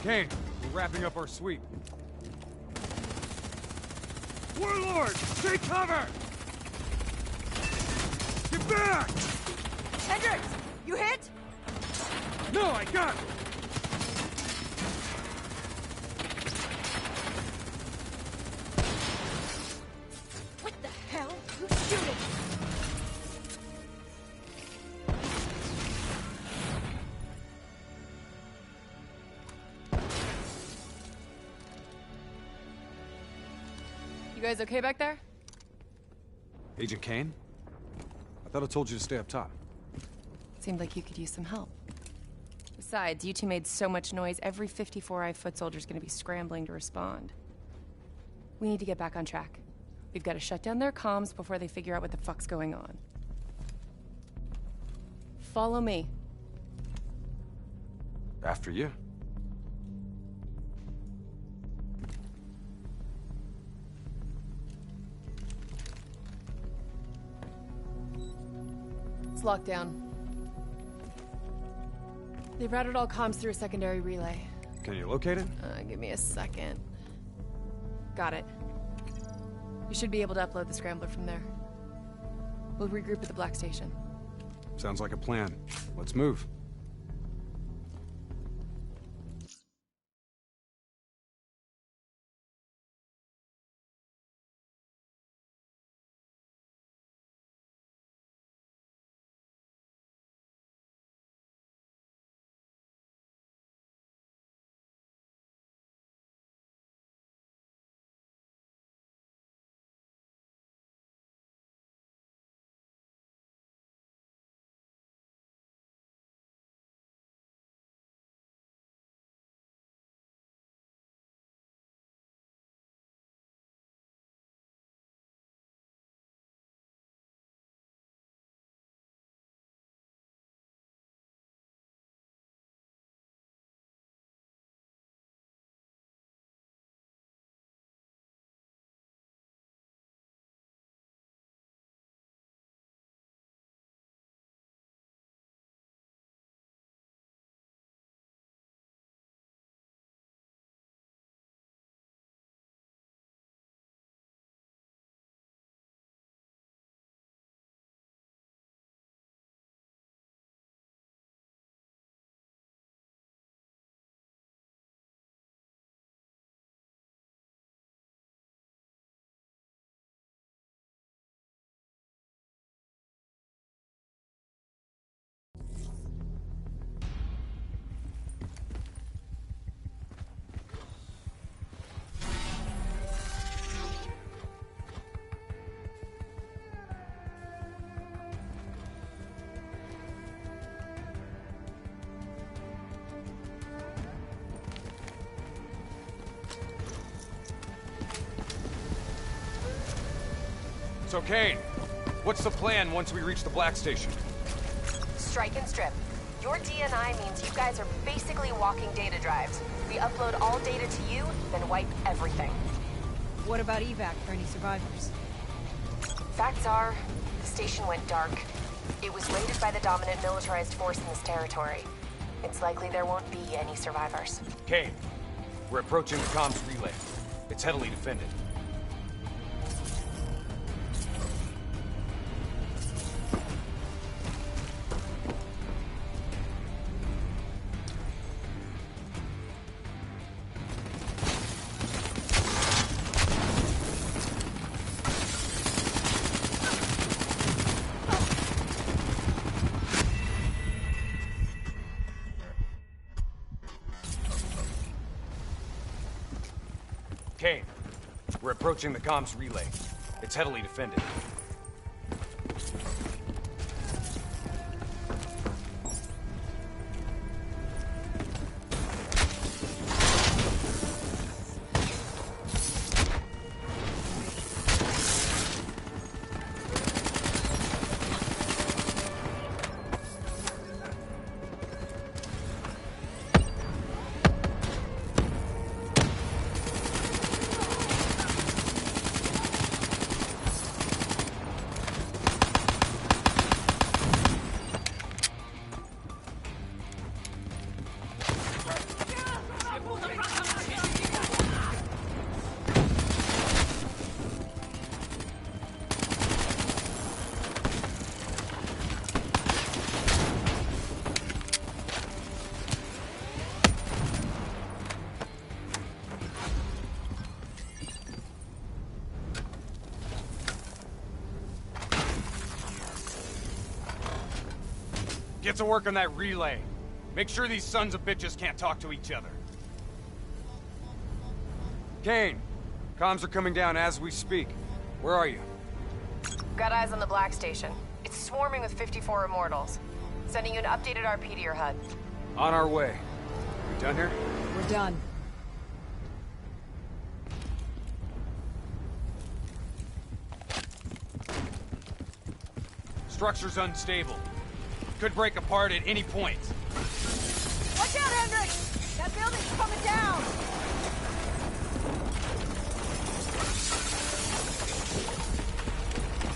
S: Kane, we're wrapping up our sweep.
K: Warlord! Take cover! Get back!
L: Hendricks! You hit?
K: No, I got it!
L: What the hell? Who's shooting?
T: You guys okay back there?
S: Agent Kane? I thought I told you to stay up top.
T: Seemed like you could use some help. Besides, you two made so much noise, every 54i foot soldier's gonna be scrambling to respond. We need to get back on track. We've got to shut down their comms before they figure out what the fuck's going on. Follow me.
S: After you.
T: It's locked down. They've routed all comms through a secondary relay.
S: Can you locate it?
T: Give me a second. Got it. You should be able to upload the scrambler from there. We'll regroup at the Black Station.
S: Sounds like a plan. Let's move. So, Kane, what's the plan once we reach the Black Station?
R: Strike and strip. Your DNI means you guys are basically walking data drives. We upload all data to you, then wipe everything.
L: What about evac for any survivors?
R: Facts are, the station went dark. It was raided by the dominant militarized force in this territory. It's likely there won't be any survivors.
S: Kane, we're approaching the comms relay. It's heavily defended. Kane, we're approaching the comms relay. It's heavily defended. Get to work on that relay. Make sure these sons of bitches can't talk to each other. Kane, comms are coming down as we speak. Where are you?
R: Got eyes on the Black Station. It's swarming with 54 Immortals. Sending you an updated RP to your HUD.
S: On our way. We done here?
L: We're done.
S: Structure's unstable. Could break apart at any point.
L: Watch out, Hendrik! That building's coming down!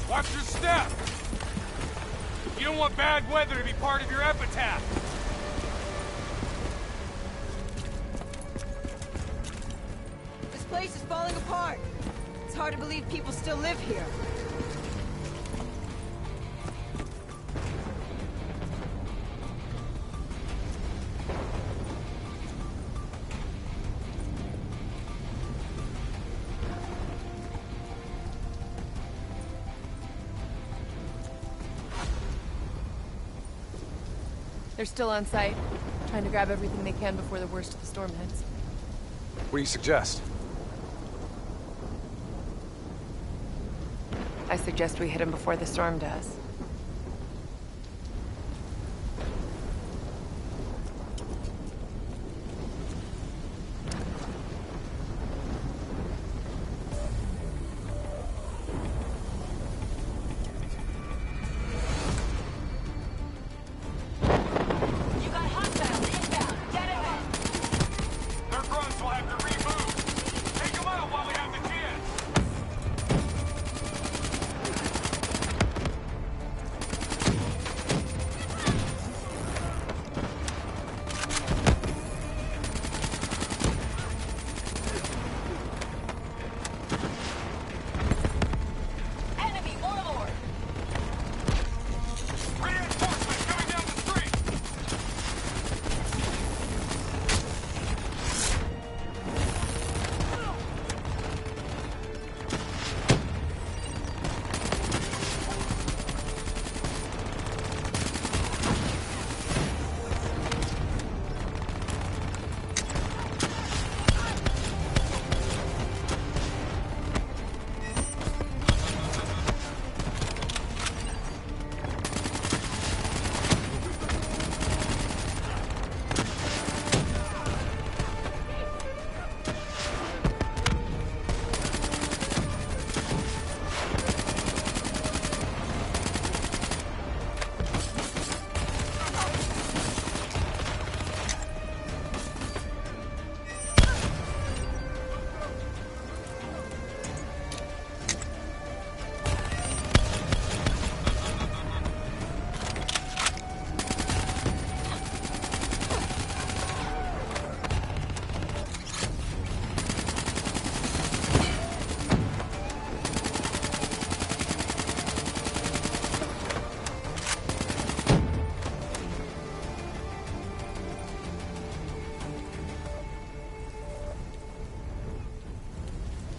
S: Watch your step! You don't want bad weather to be part of your epitaph!
L: This place is falling apart. It's hard to believe people still live here.
T: They're still on site, trying to grab everything they can before the worst of the storm hits.
S: What do you suggest?
T: I suggest we hit them before the storm does.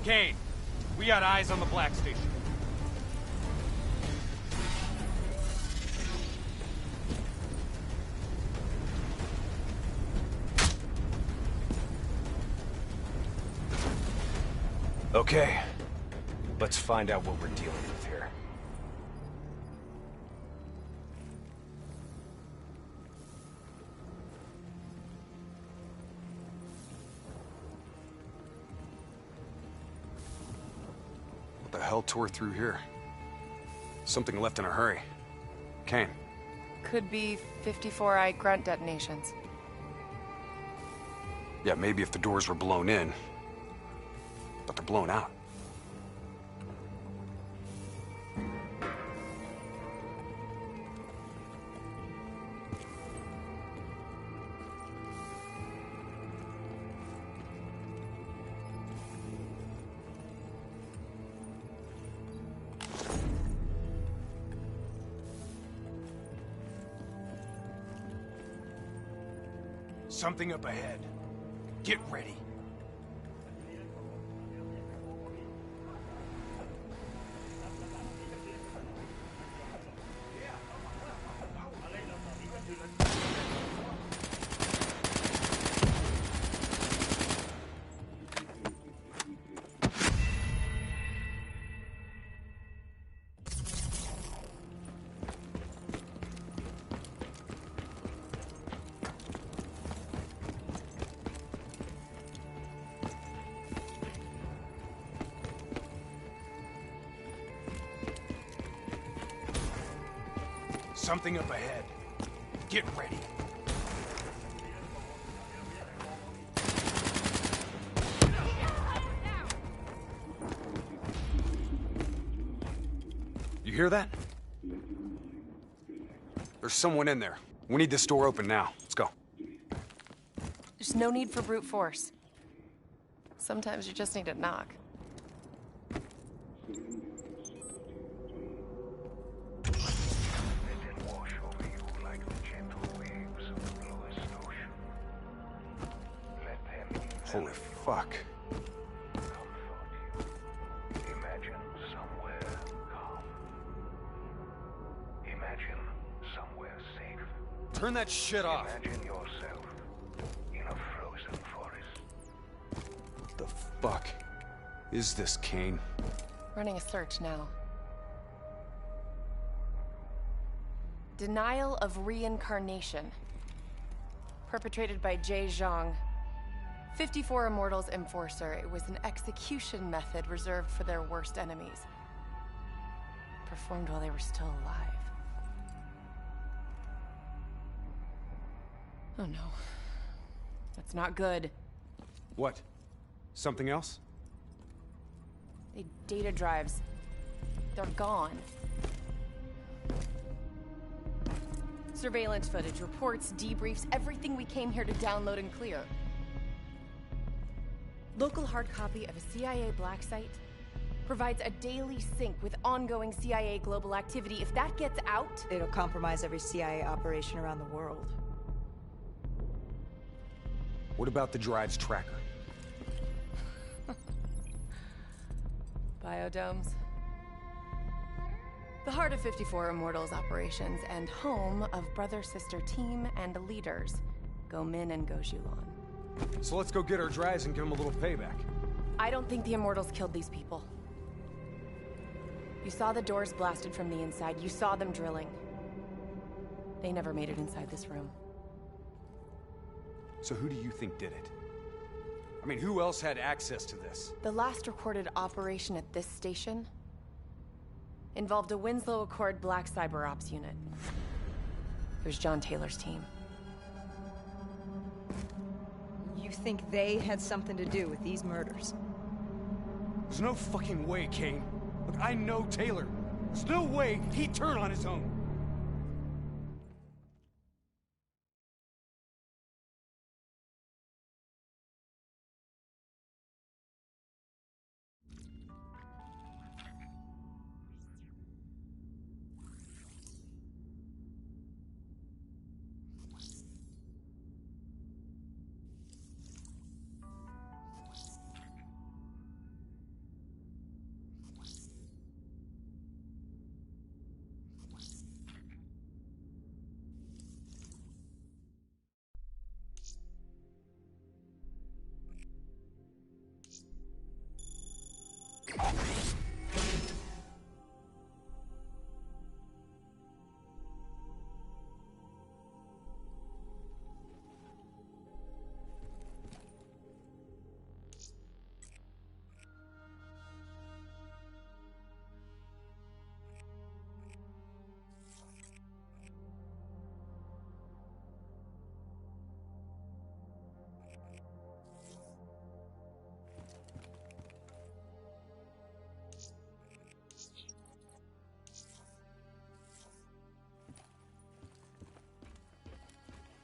S: Kane, we got eyes on the Black Station.
I: Okay, let's find out what we're dealing with here.
S: What the hell tore through here? Something left in a hurry. Kane.
T: Could be 54i grunt detonations.
S: Yeah, maybe if the doors were blown in. But they're blown out. Something up ahead. Get ready. Something up ahead. Get ready. You hear that? There's someone in there. We need this door open now. Let's go.
T: There's no need for brute force. Sometimes you just need to knock.
S: Holy fuck.
K: Imagine somewhere calm. Imagine somewhere safe.
S: Turn that shit off.
K: Imagine yourself in a frozen forest.
S: What the fuck is this, Kane?
T: Running a search now. Denial of reincarnation. Perpetrated by Jay Zhang. 54 Immortals Enforcer. It was an execution method reserved for their worst enemies. Performed while they were still alive. Oh no. That's not good.
S: What? Something else?
T: The data drives. They're gone. Surveillance footage, reports, debriefs, everything we came here to download and clear. Local hard copy of a CIA black site provides a daily sync with ongoing CIA global activity. If that gets out...
L: It'll compromise every CIA operation around the world.
S: What about the drive's tracker?
T: Biodomes. The heart of 54 Immortals operations and home of brother-sister team and leaders, Go Min and Go Zhulan.
S: So let's go get our drives and give them a little payback.
T: I don't think the Immortals killed these people. You saw the doors blasted from the inside. You saw them drilling. They never made it inside this room.
S: So who do you think did it? I mean, who else had access to this?
T: The last recorded operation at this station involved a Winslow Accord Black Cyber Ops unit. It was John Taylor's team.
L: You think they had something to do with these murders?
S: There's no fucking way, Kane. Look, I know Taylor. There's no way he'd turn on his own.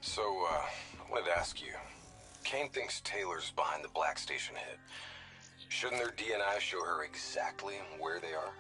Q: So, I wanted to ask you. Kane thinks Taylor's behind the Black Station hit. Shouldn't their DNI show her exactly where they are?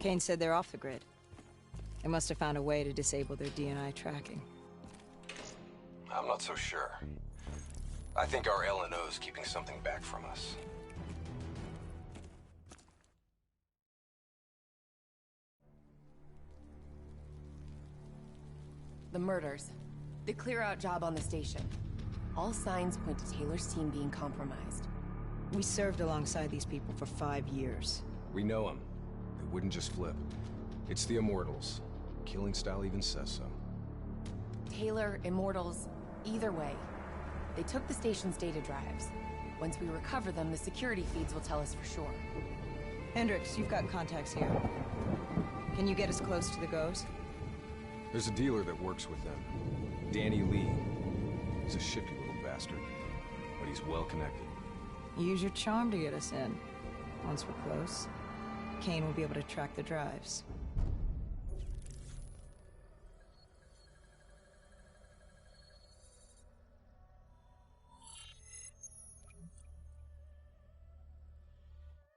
L: Kane said they're off the grid. They must have found a way to disable their DNI tracking.
Q: I'm not so sure. I think our LNO is keeping something back from us.
T: The murders. The clear-out job on the station. All signs point to Taylor's team being compromised.
L: We served alongside these people for 5 years.
D: We know them. They wouldn't just flip. It's the Immortals. Killing style even says so.
T: Taylor, Immortals, either way. They took the station's data drives. Once we recover them, the security feeds will tell us for sure.
L: Hendricks, you've got contacts here. Can you get us close to the Goes?
D: There's a dealer that works with them. Danny Lee. He's a shifty little bastard, but he's well connected.
L: Use your charm to get us in. Once we're close, Kane will be able to track the drives.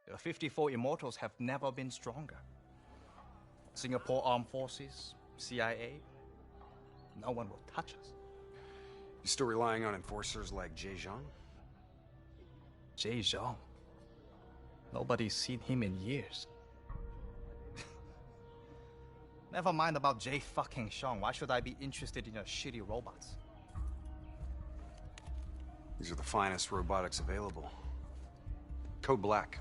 U: The 54 Immortals have never been stronger. Singapore Armed Forces, CIA, no one will touch us.
D: You still relying on enforcers like Jay Zhang?
U: Jay Zhang? Nobody's seen him in years. Never mind about Jay fucking Zhang. Why should I be interested in your shitty robots?
D: These are the finest robotics available. Code Black.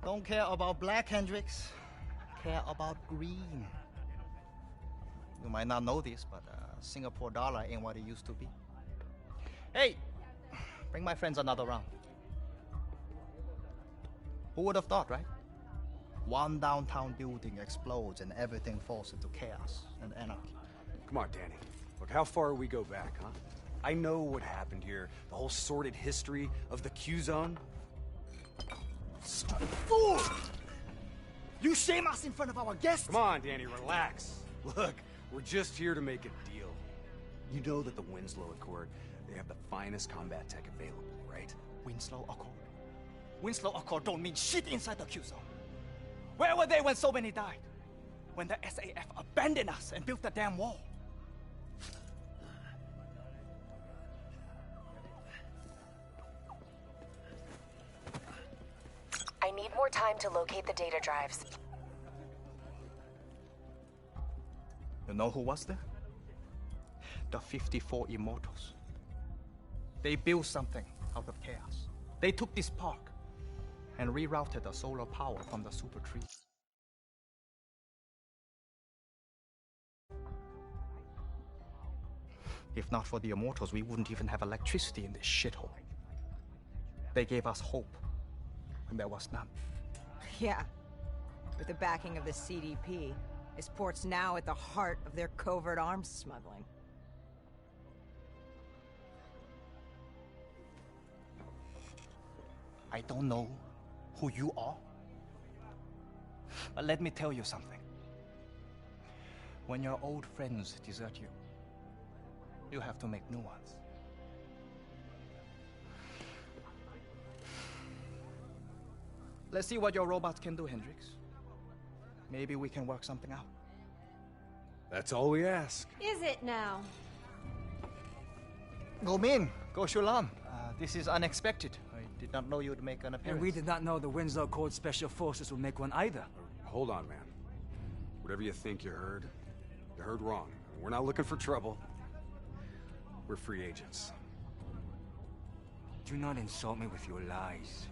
U: Don't care about black, Hendricks. Care about green. You might not know this, but Singapore dollar ain't what it used to be. Hey, bring my friends another round. Who would have thought, right? One downtown building explodes and everything falls into chaos and anarchy.
D: Come on, Danny. Look, how far we go back, huh? I know what happened here. The whole sordid history of the Q-Zone.
U: Stupid fool! You shame us in front of our guests!
D: Come on, Danny, relax. Look, we're just here to make a deal. You know that the Winslow Accord, they have the finest combat tech available, right?
U: Winslow Accord? Winslow Accord don't mean shit inside the Q-Zone. Where were they when so many died? When the SAF abandoned us and built the damn wall?
R: I need more time to locate the data drives.
U: You know who was there? The 54 Immortals. They built something out of chaos. They took this park and rerouted the solar power from the super tree. If not for the Immortals, we wouldn't even have electricity in this shithole. They gave us hope when there was none.
L: Yeah. With the backing of the CDP, this port's now at the heart of their covert arms smuggling.
U: I don't know who you are, but let me tell you something. When your old friends desert you, you have to make new ones. Let's see what your robots can do, Hendricks. Maybe we can work something out.
D: That's all we ask.
V: Is it now?
U: Go Min, Go Shulan. This is unexpected. I did not know you would make an appearance.
W: And we did not know the Winslow Accord Special Forces would make one either.
D: Hold on, man. Whatever you think you heard wrong. We're not looking for trouble. We're free agents.
W: Do not insult me with your lies.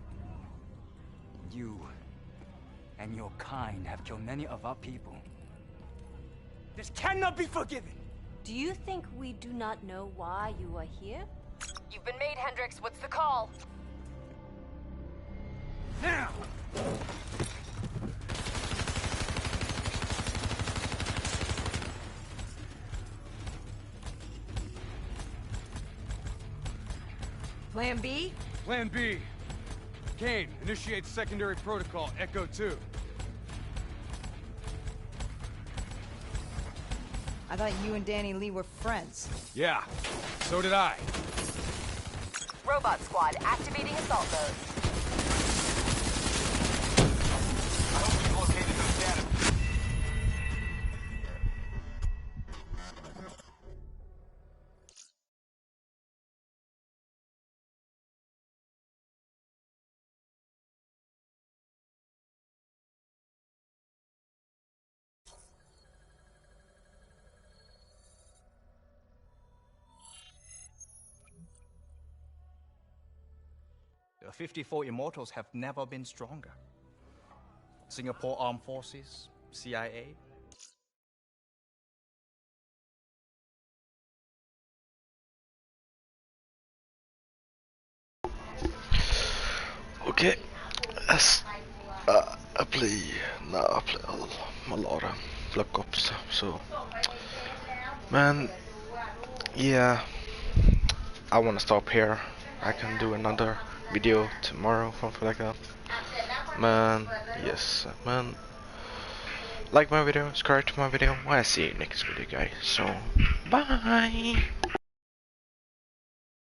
W: You and your kind have killed many of our people. This cannot be forgiven!
V: Do you think we do not know why you are here?
R: You've been made, Hendricks. What's the call?
W: Now!
L: Plan B?
S: Plan B. Kane, initiate secondary protocol, Echo 2.
L: I thought you and Danny Lee were friends.
S: Yeah, so did I.
R: Robot Squad, activating assault mode.
U: The 54 Immortals have never been stronger. Singapore Armed Forces, CIA.
A: Okay, I play a lot of Black Ops, so man, yeah, I wanna stop here. I can do another video tomorrow, something like that. Man, yes, man. Like my video, subscribe to my video. I'll see you next video, guys. So, bye.